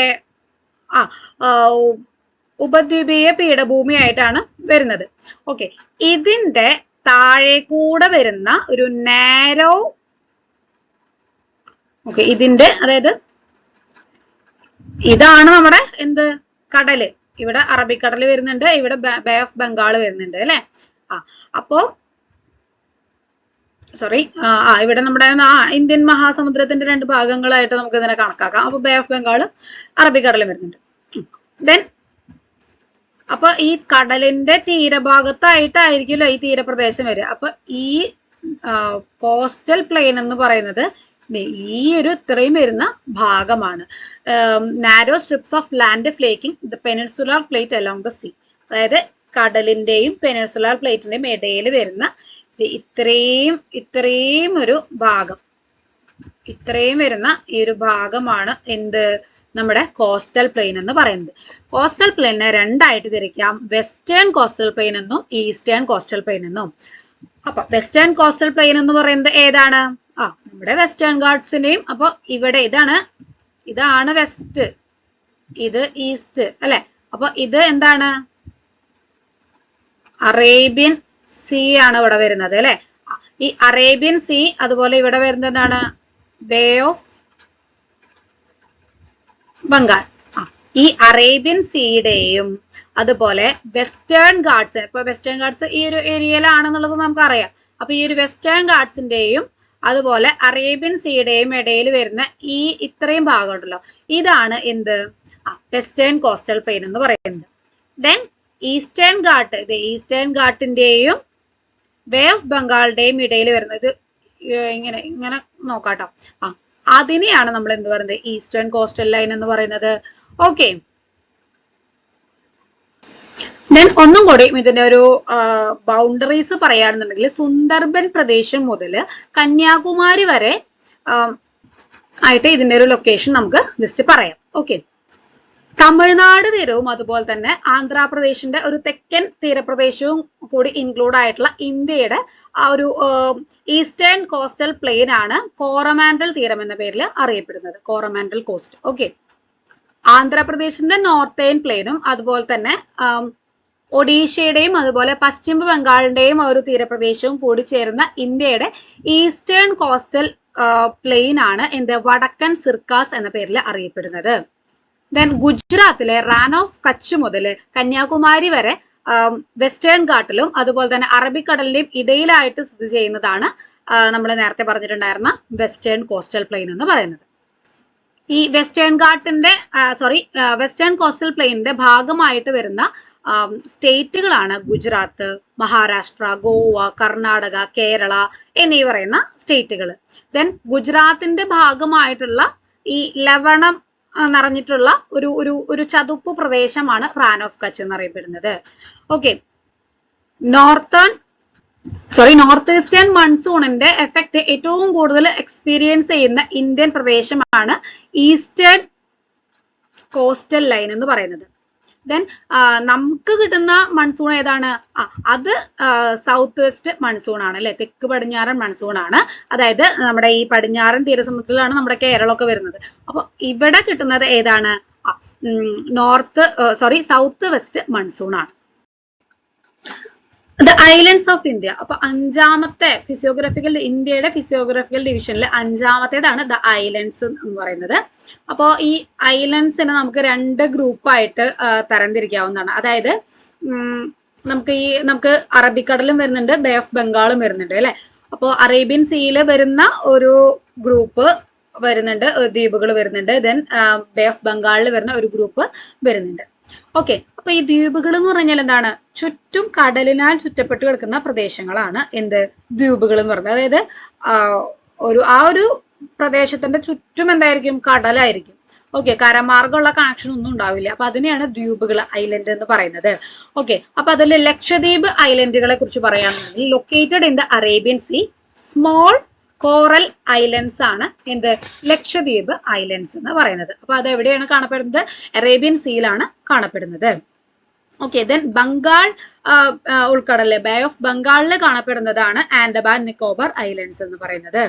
ഉപദ്വീപീയ പീഠഭൂമി ആയിട്ടാണ് വരുന്നത്. ഓക്കെ, ഇതിന്റെ താഴെ കൂടെ വരുന്ന ഒരു നാരോ, ഓക്കെ, ഇതിന്റെ അതായത് ഇതാണ് നമ്മുടെ എന്ത് കടല്. ഇവിടെ അറബിക്കടൽ വരുന്നുണ്ട്, ഇവിടെ ബേ ഓഫ് ബംഗാൾ വരുന്നുണ്ട് അല്ലെ. അപ്പോ സോറി ഇവിടെ നമ്മുടെ ഇന്ത്യൻ മഹാസമുദ്രത്തിന്റെ രണ്ട് ഭാഗങ്ങളായിട്ട് നമുക്ക് ഇതിനെ കണക്കാക്കാം. അപ്പൊ ബേ ഓഫ് ബംഗാൾ അറബിക്കടലും വരുന്നുണ്ട്. ദെൻ അപ്പൊ ഈ കടലിന്റെ തീരഭാഗത്തായിട്ടായിരിക്കുമല്ലോ ഈ തീരപ്രദേശം വരിക. അപ്പൊ ഈ കോസ്റ്റൽ പ്ലെയിൻ എന്ന് പറയുന്നത് ഈ ഒരു ഇത്രയും വരുന്ന ഭാഗമാണ്. Narrow strips of land flaking the peninsular plate along the sea. അതായത് കടലിന്റെയും പെനിൻസുലാർ പ്ലേറ്റിന്റെയും ഇടയിൽ വരുന്ന ഇത്രയും ഒരു ഭാഗം, ഇത്രയും വരുന്ന ഈ ഒരു ഭാഗമാണ് എന്ത് നമ്മുടെ കോസ്റ്റൽ പ്ലെയിൻ എന്ന് പറയുന്നത്. കോസ്റ്റൽ പ്ലെയിനെ രണ്ടായിട്ട് തിരിക്കാം, വെസ്റ്റേൺ കോസ്റ്റൽ പ്ലെയിൻ എന്നും ഈസ്റ്റേൺ കോസ്റ്റൽ പ്ലെയിൻ എന്നും. അപ്പൊ വെസ്റ്റേൺ കോസ്റ്റൽ പ്ലെയിൻ എന്ന് പറയുന്നത് ഏതാണ്? നമ്മുടെ വെസ്റ്റേൺ ഗാട്സിന്റെയും, അപ്പൊ ഇവിടെ ഇതാണ് വെസ്റ്റ്, ഇത് ഈസ്റ്റ് അല്ലെ. അപ്പൊ ഇത് എന്താണ്? അറേബ്യൻ സീ ആണ് ഇവിടെ വരുന്നത് അല്ലെ. ഈ അറേബ്യൻ സീ, അതുപോലെ ഇവിടെ വരുന്നത് എന്താണ്? Bay of Bengal. ഈ അറേബ്യൻ സീയുടെയും അതുപോലെ വെസ്റ്റേൺ ഗാട്സ്, ഇപ്പൊ വെസ്റ്റേൺ ഗാട്സ് ഈ ഒരു ഏരിയയിലാണെന്നുള്ളത് നമുക്കറിയാം. അപ്പൊ ഈ ഒരു വെസ്റ്റേൺ ഗാട്സിന്റെയും അതുപോലെ അറേബ്യൻ സീയുടെയും ഇടയിൽ വരുന്ന ഈ ഇത്രയും ഭാഗം ഉണ്ടല്ലോ, ഇതാണ് എന്ത്? വെസ്റ്റേൺ കോസ്റ്റൽ പ്ലെയിൻ എന്ന് പറയുന്നത്. ദെൻ ഈസ്റ്റേൺ ഗാട്ട്, ഇത് ഈസ്റ്റേൺ ഗാട്ടിന്റെയും ബേ ഓഫ് ബംഗാളിന്റെയും ഇടയിൽ വരുന്നത് ഇങ്ങനെ ഇങ്ങനെ നോക്കാട്ടോ. അതിനെയാണ് നമ്മൾ എന്ത് പറയുന്നത്? ഈസ്റ്റേൺ കോസ്റ്റൽ ലൈൻ എന്ന് പറയുന്നത്. ഓക്കെ, ദെൻ ഒന്നും കൂടി ഇതിന്റെ ഒരു ബൗണ്ടറീസ് പറയുകയാണെന്നുണ്ടെങ്കിൽ സുന്ദർബൻ പ്രദേശം മുതൽ കന്യാകുമാരി വരെ ആയിട്ട് ഇതിന്റെ ഒരു ലൊക്കേഷൻ നമുക്ക് ജസ്റ്റ് പറയാം. ഓക്കെ, തമിഴ്നാട് തീരവും അതുപോലെ തന്നെ ആന്ധ്രാപ്രദേശിന്റെ ഒരു തെക്കൻ തീരപ്രദേശവും കൂടി ഇൻക്ലൂഡ് ആയിട്ടുള്ള ഇന്ത്യയുടെ ആ ഒരു ഈസ്റ്റേൺ കോസ്റ്റൽ പ്ലെയിൻ ആണ് കോറമാൻഡൽ തീരം എന്ന പേരിൽ അറിയപ്പെടുന്നത്, കോറമാൻഡൽ കോസ്റ്റ്. ഓക്കെ, ആന്ധ്രാപ്രദേശിന്റെ നോർത്തേൺ പ്ലെയിനും അതുപോലെ തന്നെ ഒഡീഷയുടെയും അതുപോലെ പശ്ചിമ ബംഗാളിന്റെയും ഒരു തീരപ്രദേശവും കൂടി ചേരുന്ന ഇന്ത്യയുടെ ഈസ്റ്റേൺ കോസ്റ്റൽ പ്ലെയിൻ ആണ് എന്ത്? വടക്കൻ സിർക്കാസ് എന്ന പേരിൽ അറിയപ്പെടുന്നത്. ദെൻ ഗുജറാത്തിലെ റാൻ ഓഫ് കച്ച് മുതൽ കന്യാകുമാരി വരെ വെസ്റ്റേൺ ഗാട്ടിലും അതുപോലെ തന്നെ അറബിക്കടലിന്റെയും ഇടയിലായിട്ട് സ്ഥിതി ചെയ്യുന്നതാണ് നമ്മൾ നേരത്തെ പറഞ്ഞിട്ടുണ്ടായിരുന്ന വെസ്റ്റേൺ കോസ്റ്റൽ പ്ലെയിൻ എന്ന് പറയുന്നത്. ഈ വെസ്റ്റേൺ കോസ്റ്റൽ പ്ലെയിനിന്റെ ഭാഗമായിട്ട് വരുന്ന സ്റ്റേറ്റുകളാണ് ഗുജറാത്ത്, മഹാരാഷ്ട്ര, ഗോവ, കർണാടക, കേരള എന്നീ പറയുന്ന സ്റ്റേറ്റുകൾ. ദെൻ ഗുജറാത്തിന്റെ ഭാഗമായിട്ടുള്ള ഈ ലവണം നിറഞ്ഞിട്ടുള്ള ഒരു ചതുപ്പ് പ്രദേശമാണ് റാൻ ഓഫ് കച്ച് എന്നറിയപ്പെടുന്നത്. ഓക്കെ, നോർത്ത് ഈസ്റ്റേൺ മൺസൂണിന്റെ എഫക്ട് ഏറ്റവും കൂടുതൽ എക്സ്പീരിയൻസ് ചെയ്യുന്ന ഇന്ത്യൻ പ്രദേശമാണ് ഈസ്റ്റേൺ കോസ്റ്റൽ ലൈൻ എന്ന് പറയുന്നത്. ദെൻ നമുക്ക് കിട്ടുന്ന മൺസൂൺ ഏതാണ്? അത് സൗത്ത് വെസ്റ്റ് മൺസൂൺ ആണ് അല്ലെ, തെക്ക് പടിഞ്ഞാറൻ മൺസൂൺ ആണ്. അതായത് നമ്മുടെ ഈ പടിഞ്ഞാറൻ തീരസമുദ്രത്തിലാണ് നമ്മുടെ കേരളമൊക്കെ വരുന്നത്. അപ്പൊ ഇവിടെ കിട്ടുന്നത് ഏതാണ്? സൗത്ത് വെസ്റ്റ് മൺസൂൺ ആണ്. The islands of India. അപ്പൊ അഞ്ചാമത്തെ ഇന്ത്യയുടെ ഫിസിയോഗ്രഫിക്കൽ ഡിവിഷനിൽ അഞ്ചാമത്തേതാണ് ദ ഐലൻഡ്സ് എന്ന് പറയുന്നത്. അപ്പോ ഈ ഐലൻഡ്സിനെ നമുക്ക് രണ്ട് ഗ്രൂപ്പായിട്ട് തരംതിരിക്കാവുന്നതാണ്. അതായത് നമുക്ക് അറബിക്കടലും വരുന്നുണ്ട്, ബേ ഓഫ് ബംഗാളും വരുന്നുണ്ട് അല്ലെ. അപ്പോൾ അറേബ്യൻ സീയിൽ വരുന്ന ഒരു ഗ്രൂപ്പ് വരുന്നുണ്ട്, ദ്വീപുകൾ വരുന്നുണ്ട്. ദെൻ ബേ ഓഫ് ബംഗാളിൽ വരുന്ന ഒരു ഗ്രൂപ്പ് വരുന്നുണ്ട്. ഓക്കെ, അപ്പൊ ഈ ദ്വീപുകൾ എന്ന് പറഞ്ഞാൽ എന്താണ്? ചുറ്റും കടലിനാൽ ചുറ്റപ്പെട്ട് കിടക്കുന്ന പ്രദേശങ്ങളാണ് എന്ത്? ദ്വീപുകൾ എന്ന് പറയുന്നത്. അതായത് ആ ഒരു പ്രദേശത്തിന്റെ ചുറ്റും എന്തായിരിക്കും? കടലായിരിക്കും. ഓക്കെ, കരമാർഗമുള്ള കണക്ഷൻ ഒന്നും ഉണ്ടാവില്ല. അപ്പൊ അതിനെയാണ് ദ്വീപുകൾ, ഐലൻഡ് എന്ന് പറയുന്നത്. ഓക്കെ, അപ്പൊ അതിൽ ലക്ഷദ്വീപ് ഐലൻഡുകളെ കുറിച്ച് പറയുകയാണെന്നുണ്ടെങ്കിൽ located in the Arabian sea, small coral islands ആണ് എന്ത്? ലക്ഷദ്വീപ് ഐലൻഡ്സ് എന്ന് പറയുന്നത്. അപ്പൊ അത് എവിടെയാണ് കാണപ്പെടുന്നത്? അറേബ്യൻ സീയിലാണ് കാണപ്പെടുന്നത്. ഓക്കെ, ദെൻ ബംഗാൾ ഉൾക്കടലിലെ ബേ ഓഫ് ബംഗാളിൽ കാണപ്പെടുന്നതാണ് ആൻഡമാൻ നിക്കോബാർ ഐലൻഡ്സ് എന്ന് പറയുന്നത്.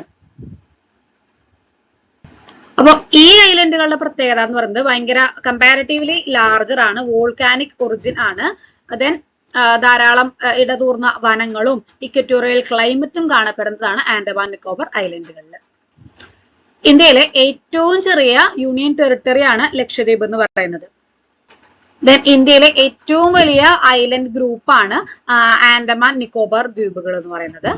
അപ്പൊ ഈ ഐലൻഡുകളുടെ പ്രത്യേകത എന്ന് പറയുന്നത് ഭയങ്കര കമ്പാരിറ്റീവ്ലി ലാർജർ ആണ്, വോൾക്കാനിക് ഒറിജിൻ ആണ്. ദെൻ ധാരാളം ഇടതൂർന്ന വനങ്ങളും ഇക്വറ്റോറിയൽ ക്ലൈമറ്റും കാണപ്പെടുന്നതാണ് ആൻഡമാൻ നിക്കോബാർ ഐലൻഡുകളിൽ. ഇന്ത്യയിലെ ഏറ്റവും ചെറിയ യൂണിയൻ ടെറിട്ടറി ആണ് ലക്ഷദ്വീപ് എന്ന് പറയുന്നത്. ദെൻ ഇന്ത്യയിലെ ഏറ്റവും വലിയ ഐലൻഡ് ഗ്രൂപ്പാണ് ആൻഡമാൻ നിക്കോബാർ ദ്വീപുകൾ എന്ന് പറയുന്നത്.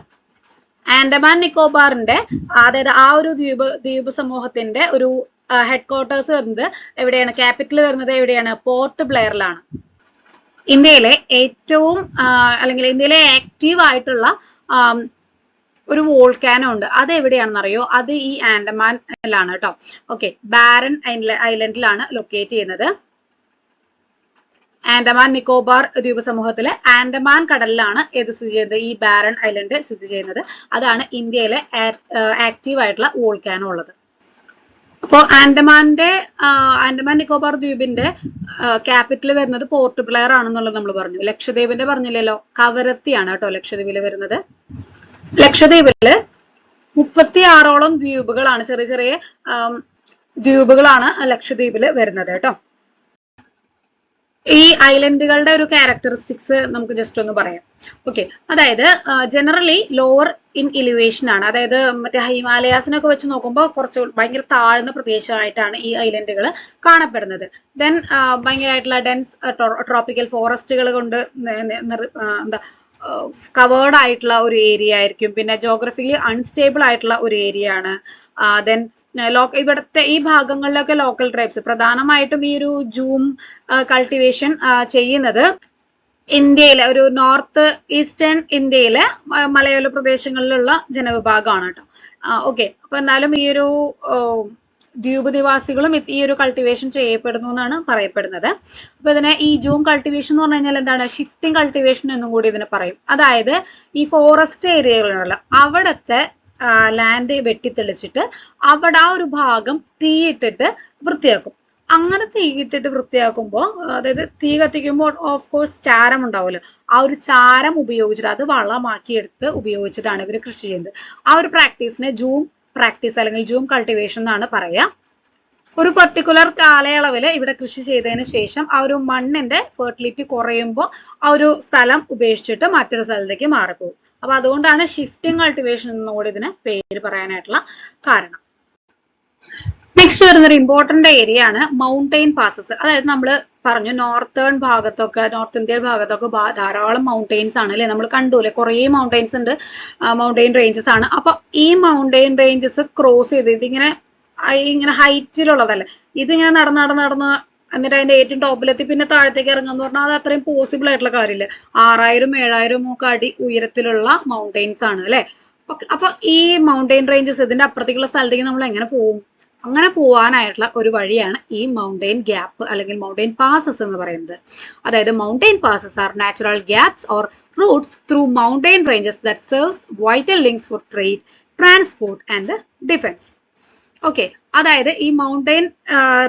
ആൻഡമാൻ നിക്കോബാറിന്റെ അതായത് ആ ഒരു ദ്വീപ് സമൂഹത്തിന്റെ ഒരു ഹെഡ് ക്വാർട്ടേഴ്സ് വരുന്നത് എവിടെയാണ്? ക്യാപിറ്റൽ വരുന്നത് എവിടെയാണ്? പോർട്ട് ബ്ലെയറിലാണ്. ഇന്ത്യയിലെ ഇന്ത്യയിലെ ആക്റ്റീവ് ആയിട്ടുള്ള ഒരു വോൾക്കാനോ ഉണ്ട്. അത് എവിടെയാണെന്ന് അറിയോ? അത് ഈ ആൻഡമാനിലാണ് കേട്ടോ. ഓക്കെ, ബാരൻ ഐലൻഡിലാണ് ലൊക്കേറ്റ് ചെയ്യുന്നത്. ആൻഡമാൻ നിക്കോബാർ ദ്വീപ സമൂഹത്തിലെ ആൻഡമാൻ കടലിലാണ് ഏത് സ്ഥിതി ചെയ്യുന്നത്? ഈ ബാരൻ ഐലൻഡ് സ്ഥിതി ചെയ്യുന്നത്. അതാണ് ഇന്ത്യയിലെ ആക്റ്റീവ് ആയിട്ടുള്ള വോൾക്കാനോ ഉള്ളത്. അപ്പോൾ ആൻഡമാൻ നിക്കോബാർ ദ്വീപിന്റെ ക്യാപിറ്റൽ വരുന്നത് പോർട്ട് ബ്ലെയർ ആണെന്നുള്ളത് നമ്മൾ പറഞ്ഞു. ലക്ഷദ്വീപിന്റെ പറഞ്ഞില്ലല്ലോ, കവരത്തിയാണ് കേട്ടോ ലക്ഷദ്വീപിൽ വരുന്നത്. ലക്ഷദ്വീപില് 36ഓളം ദ്വീപുകളാണ്, ചെറിയ ചെറിയ ദ്വീപുകളാണ് ലക്ഷദ്വീപില് വരുന്നത് കേട്ടോ. ഈ ഐലൻഡുകളുടെ ഒരു ക്യാരക്ടറിസ്റ്റിക്സ് നമുക്ക് ജസ്റ്റ് ഒന്ന് പറയാം. ഓക്കെ, അതായത് ജനറലി ലോവർ ഇൻ എലിവേഷൻ ആണ്, അതായത് മറ്റേ ഹിമാലയാസിനൊക്കെ വെച്ച് നോക്കുമ്പോൾ കുറച്ച് ഭയങ്കര താഴ്ന്ന പ്രദേശമായിട്ടാണ് ഈ ഐലൻഡുകൾ കാണപ്പെടുന്നത്. ദെൻ ഭയങ്കരമായിട്ടുള്ള ഡെൻസ് ട്രോപ്പിക്കൽ ഫോറസ്റ്റുകൾ കൊണ്ട് എന്താ കവേർഡ് ആയിട്ടുള്ള ഒരു ഏരിയ ആയിരിക്കും. പിന്നെ ജോഗ്രഫിക്കലി അൺസ്റ്റേബിൾ ആയിട്ടുള്ള ഒരു ഏരിയ ആണ്. ദെൻ ഇവിടുത്തെ ഈ ഭാഗങ്ങളിലൊക്കെ ലോക്കൽ ട്രൈബ്സ് പ്രധാനമായിട്ടും ഈ ഒരു ജൂം കൾട്ടിവേഷൻ ചെയ്യുന്നത് ഇന്ത്യയിലെ ഒരു നോർത്ത് ഈസ്റ്റേൺ ഇന്ത്യയിലെ മലയോര പ്രദേശങ്ങളിലുള്ള ജനവിഭാഗമാണ് കേട്ടോ. ഓക്കെ, അപ്പൊ എന്നാലും ഈ ഒരു ദ്വീപ് നിവാസികളും ഈ ഒരു കൾട്ടിവേഷൻ ചെയ്യപ്പെടുന്നു എന്നാണ് പറയപ്പെടുന്നത്. അപ്പൊ ഇതിനെ ഈ ജൂം കൾട്ടിവേഷൻ എന്ന് പറഞ്ഞു കഴിഞ്ഞാൽ എന്താണ്, ഷിഫ്റ്റിംഗ് കൾട്ടിവേഷൻ എന്നും കൂടി ഇതിനെ പറയും. അതായത് ഈ ഫോറസ്റ്റ് ഏരിയകളുണ്ടല്ലോ അവിടത്തെ ലാൻഡ് വെട്ടിത്തെളിച്ചിട്ട് അവിടെ ആ ഒരു ഭാഗം തീയിട്ടിട്ട് വൃത്തിയാക്കും. അങ്ങനെ തീയിട്ടിട്ട് വൃത്തിയാക്കുമ്പോൾ, അതായത് തീ കത്തിക്കുമ്പോൾ ഓഫ് കോഴ്സ് ചാരം ഉണ്ടാവുമല്ലോ, ആ ഒരു ചാരം ഉപയോഗിച്ചിട്ട് അത് വളമാക്കിയെടുത്ത് ഉപയോഗിച്ചിട്ടാണ് ഇവർ കൃഷി ചെയ്യുന്നത്. ആ ഒരു പ്രാക്ടീസിനെ ജൂം പ്രാക്ടീസ് അല്ലെങ്കിൽ ജൂം കൾട്ടിവേഷൻ എന്നാണ് പറയാ. ഒരു പെർട്ടിക്കുലർ കാലയളവില് ഇവിടെ കൃഷി ചെയ്തതിന് ശേഷം ആ ഒരു മണ്ണിന്റെ ഫെർട്ടിലിറ്റി കുറയുമ്പോൾ ആ ഒരു സ്ഥലം ഉപേക്ഷിച്ചിട്ട് മറ്റൊരു സ്ഥലത്തേക്ക് മാറിപ്പോകും. അപ്പൊ അതുകൊണ്ടാണ് ഷിഫ്റ്റിംഗ് കൾട്ടിവേഷൻ എന്നുകൂടി ഇതിന് പേര് പറയാനായിട്ടുള്ള കാരണം. നെക്സ്റ്റ് വരുന്ന ഒരു ഇമ്പോർട്ടന്റ് ഏരിയ ആണ് മൗണ്ടെയിൻ പാസസ്. അതായത് നമ്മൾ പറഞ്ഞു നോർത്ത് ഇന്ത്യൻ ഭാഗത്തൊക്കെ ധാരാളം മൗണ്ടെയിൻസ് ആണ് അല്ലെ, നമ്മൾ കണ്ടൂല്ലേ, കുറേ മൗണ്ടെയിൻസ് ഉണ്ട്, മൗണ്ടെയിൻ റേഞ്ചസ് ആണ്. അപ്പൊ ഈ മൗണ്ടെയിൻ റേഞ്ചസ് ക്രോസ് ചെയ്ത് ഇതിങ്ങനെ ഹൈറ്റിലുള്ളതല്ല, ഇതിങ്ങനെ നടന്ന് എന്നിട്ട് അതിന്റെ ഏറ്റവും ടോപ്പിലെത്തി പിന്നെ താഴത്തേക്ക് ഇറങ്ങുമെന്ന് പറഞ്ഞാൽ അത് അത്രയും പോസിബിൾ ആയിട്ടുള്ള കാര്യമില്ല. 6000-7000 ഒക്കെ അടി ഉയരത്തിലുള്ള മൗണ്ടെയിൻസ് ആണ് അല്ലെ. അപ്പൊ ഈ മൗണ്ടെയിൻ റേഞ്ചസ് ഇതിന്റെ അപ്പുറത്തേക്കുള്ള സ്ഥലത്തേക്ക് നമ്മൾ എങ്ങനെ പോകും? അങ്ങനെ പോവാനായിട്ടുള്ള ഒരു വഴിയാണ് ഈ മൗണ്ടെയിൻ ഗ്യാപ്പ് അല്ലെങ്കിൽ മൗണ്ടെയിൻ പാസസ് എന്ന് പറയുന്നത്. അതായത് mountain passes are natural gaps or routes through mountain ranges that serves vital links for trade, transport and defence. Okay, അതായത് ഈ മൗണ്ടെയിൻ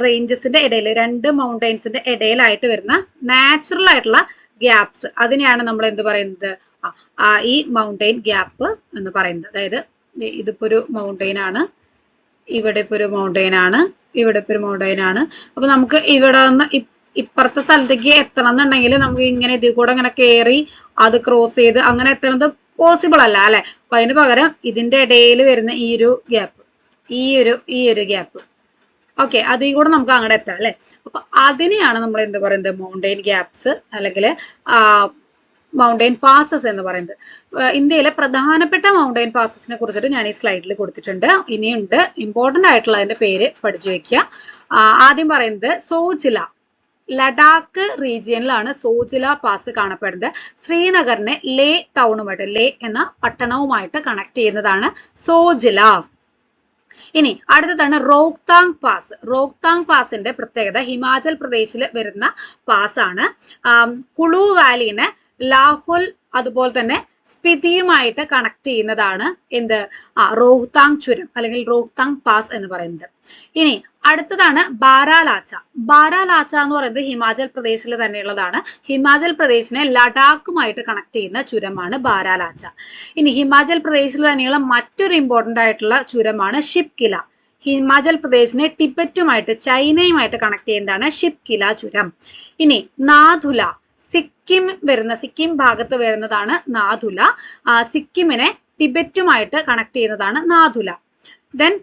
റേഞ്ചസിന്റെ ഇടയിൽ, രണ്ട് മൗണ്ടെയിൻസിന്റെ ഇടയിലായിട്ട് വരുന്ന നാച്ചുറൽ ആയിട്ടുള്ള ഗ്യാപ്സ്, അതിനെയാണ് നമ്മൾ എന്ത് പറയുന്നത്, ഈ മൗണ്ടെയിൻ ഗ്യാപ്പ് എന്ന് പറയുന്നത്. അതായത് ഇതിപ്പോ ഒരു മൗണ്ടെയിൻ ആണ്, ഇവിടെ ഇപ്പൊ ഒരു മൗണ്ടെയിൻ ആണ്, ഇവിടെ ഇപ്പൊ ഒരു മൗണ്ടെയിൻ ആണ്. അപ്പൊ നമുക്ക് ഇവിടെ നിന്ന് ഇപ്പുറത്തെ സ്ഥലത്തേക്ക് എത്തണം എന്നുണ്ടെങ്കിൽ നമുക്ക് ഇങ്ങനെ ഇതിൽ കൂടെ ഇങ്ങനെ കയറി അത് ക്രോസ് ചെയ്ത് അങ്ങനെ എത്തുന്നത് പോസിബിൾ അല്ല അല്ലെ. അപ്പൊ അതിന് പകരം ഇതിന്റെ ഇടയിൽ വരുന്ന ഈ ഒരു ഗ്യാപ്പ്, ഈ ഒരു ഗ്യാപ്പ്, ഓക്കെ, അതിൽ കൂടെ നമുക്ക് അങ്ങോട്ട് എത്താം അല്ലെ. അപ്പൊ അതിനെയാണ് നമ്മൾ എന്ത് പറയുന്നത്, മൗണ്ടെയിൻ ഗ്യാപ്സ് അല്ലെങ്കിൽ മൗണ്ടെയിൻ പാസസ് എന്ന് പറയുന്നത്. ഇന്ത്യയിലെ പ്രധാനപ്പെട്ട മൗണ്ടെയിൻ പാസസിനെ കുറിച്ചിട്ട് ഞാൻ ഈ സ്ലൈഡിൽ കൊടുത്തിട്ടുണ്ട്. ഇനിയുണ്ട് ഇമ്പോർട്ടന്റ് ആയിട്ടുള്ള അതിന്റെ പേര് പഠിച്ചു വെക്കുക. ആദ്യം പറയുന്നത് സോജില, ലഡാക്ക് റീജിയനിലാണ് സോജില പാസ് കാണപ്പെടുന്നത്. ശ്രീനഗറിനെ ലേ ടൗണുമായിട്ട്, ലേ എന്ന പട്ടണവുമായിട്ട് കണക്ട് ചെയ്യുന്നതാണ് സോജില. ഇനി അടുത്തതാണ് റോഹ്താങ് പാസ്. റോഹ്താങ് പാസിന്റെ പ്രത്യേകത ഹിമാചൽ പ്രദേശിൽ വരുന്ന പാസ് ആണ്. കുളു വാലിനെ ലാഹോൽ അതുപോലെ തന്നെ സ്പിതിയുമായിട്ട് കണക്ട് ചെയ്യുന്നതാണ് എന്ത്, റോഹ്താങ് ചുരം അല്ലെങ്കിൽ റോഹ്താങ് പാസ് എന്ന് പറയുന്നത്. ഇനി അടുത്തതാണ് ബാരാലാച്ച. ബാരാലാച്ച എന്ന് പറയുന്നത് ഹിമാചൽ പ്രദേശിൽ തന്നെയുള്ളതാണ്. ഹിമാചൽ പ്രദേശിനെ ലഡാക്കുമായിട്ട് കണക്ട് ചെയ്യുന്ന ചുരമാണ് ബാരാലാച്ച. ഇനി ഹിമാചൽ പ്രദേശിൽ തന്നെയുള്ള മറ്റൊരു ഇമ്പോർട്ടന്റ് ആയിട്ടുള്ള ചുരമാണ് ഷിപ്കില. ഹിമാചൽ പ്രദേശിനെ ടിബറ്റുമായിട്ട് ചൈനയുമായിട്ട് കണക്ട് ചെയ്യുന്നതാണ് ഷിപ്കില ചുരം. ഇനി നാഥുല, സിക്കിം ഭാഗത്ത് വരുന്നതാണ് നാഥുല. സിക്കിമിനെ ടിബറ്റുമായിട്ട് കണക്ട് ചെയ്യുന്നതാണ് നാഥുല. ദെൻ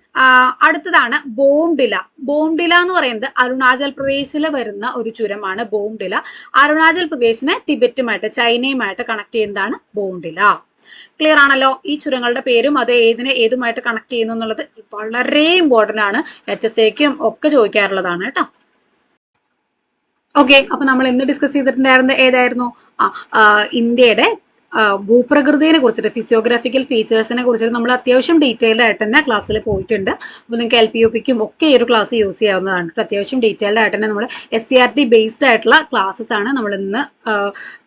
അടുത്തതാണ് ബോംഡില. ബോംഡില എന്ന് പറയുന്നത് അരുണാചൽ പ്രദേശിൽ വരുന്ന ഒരു ചുരമാണ് ബോംഡില. അരുണാചൽ പ്രദേശിനെ ടിബറ്റുമായിട്ട് ചൈനയുമായിട്ട് കണക്ട് ചെയ്യുന്നതാണ് ബോംഡില. ക്ലിയർ ആണല്ലോ? ഈ ചുരങ്ങളുടെ പേരും അത് ഏതുമായിട്ട് കണക്ട് ചെയ്യുന്നു എന്നുള്ളത് വളരെ ഇമ്പോർട്ടന്റ് ആണ്, HSAക്കും ഒക്കെ ചോദിക്കാറുള്ളതാണ് കേട്ടോ. ഓക്കെ, അപ്പൊ നമ്മൾ ഇന്ന് ഡിസ്കസ് ചെയ്തിട്ടുണ്ടായിരുന്നത് ഏതായിരുന്നു? ഇന്ത്യയുടെ ഭൂപ്രകൃതിയെ കുറിച്ചിട്ട് ഫിസിയോഗ്രാഫിക്കൽ ഫീച്ചേഴ്സിനെ കുറിച്ചിട്ട് നമ്മൾ അത്യാവശ്യം ഡീറ്റെയിൽഡ് ആയിട്ട് തന്നെ ക്ലാസ്സിൽ പോയിട്ടുണ്ട്. അപ്പോൾ നിങ്ങൾക്ക് LPUPക്കും ഒക്കെ ഈ ഒരു ക്ലാസ് യൂസ് ചെയ്യാവുന്നതാണ്. അത്യാവശ്യം ഡീറ്റെയിൽഡ് ആയിട്ട് തന്നെ നമ്മൾ SCRT ബേസ്ഡ് ആയിട്ടുള്ള ക്ലാസ്സസ് ആണ് നമ്മൾ ഇന്ന്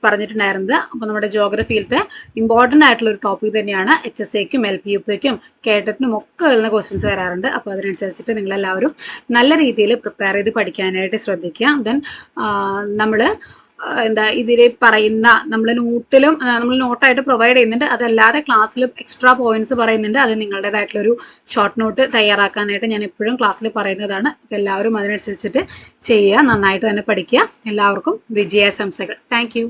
പറഞ്ഞിട്ടുണ്ടായിരുന്നത്. അപ്പോൾ നമ്മുടെ ജോഗ്രഫിയിലത്തെ ഇമ്പോർട്ടൻ്റ് ആയിട്ടുള്ള ഒരു ടോപ്പിക് തന്നെയാണ്. HSAക്കും LPUPക്കും കേട്ടറ്റിനും ഒക്കെ വരുന്ന ക്വസ്റ്റ്യൻസ് വരാറുണ്ട്. അപ്പോൾ അതിനനുസരിച്ചിട്ട് നിങ്ങളെല്ലാവരും നല്ല രീതിയിൽ പ്രിപ്പയർ ചെയ്ത് പഠിക്കാനായിട്ട് ശ്രദ്ധിക്കുക. ദെൻ നമ്മൾ ഇതിൽ പറയുന്ന നമ്മൾ നോട്ടിലും നമ്മൾ നോട്ടായിട്ട് പ്രൊവൈഡ് ചെയ്യുന്നുണ്ട്. അതല്ലാതെ ക്ലാസ്സിലും എക്സ്ട്രാ പോയിന്റ്സ് പറയുന്നുണ്ട്. അത് നിങ്ങളുടേതായിട്ടുള്ളൊരു ഷോർട്ട് നോട്ട് തയ്യാറാക്കാനായിട്ട് ഞാൻ എപ്പോഴും ക്ലാസ്സിൽ പറയുന്നതാണ്. അപ്പോൾ എല്ലാവരും അതിനനുസരിച്ചിട്ട് ചെയ്യുക, നന്നായിട്ട് തന്നെ പഠിക്കുക. എല്ലാവർക്കും വിജയാശംസകൾ. Thank you.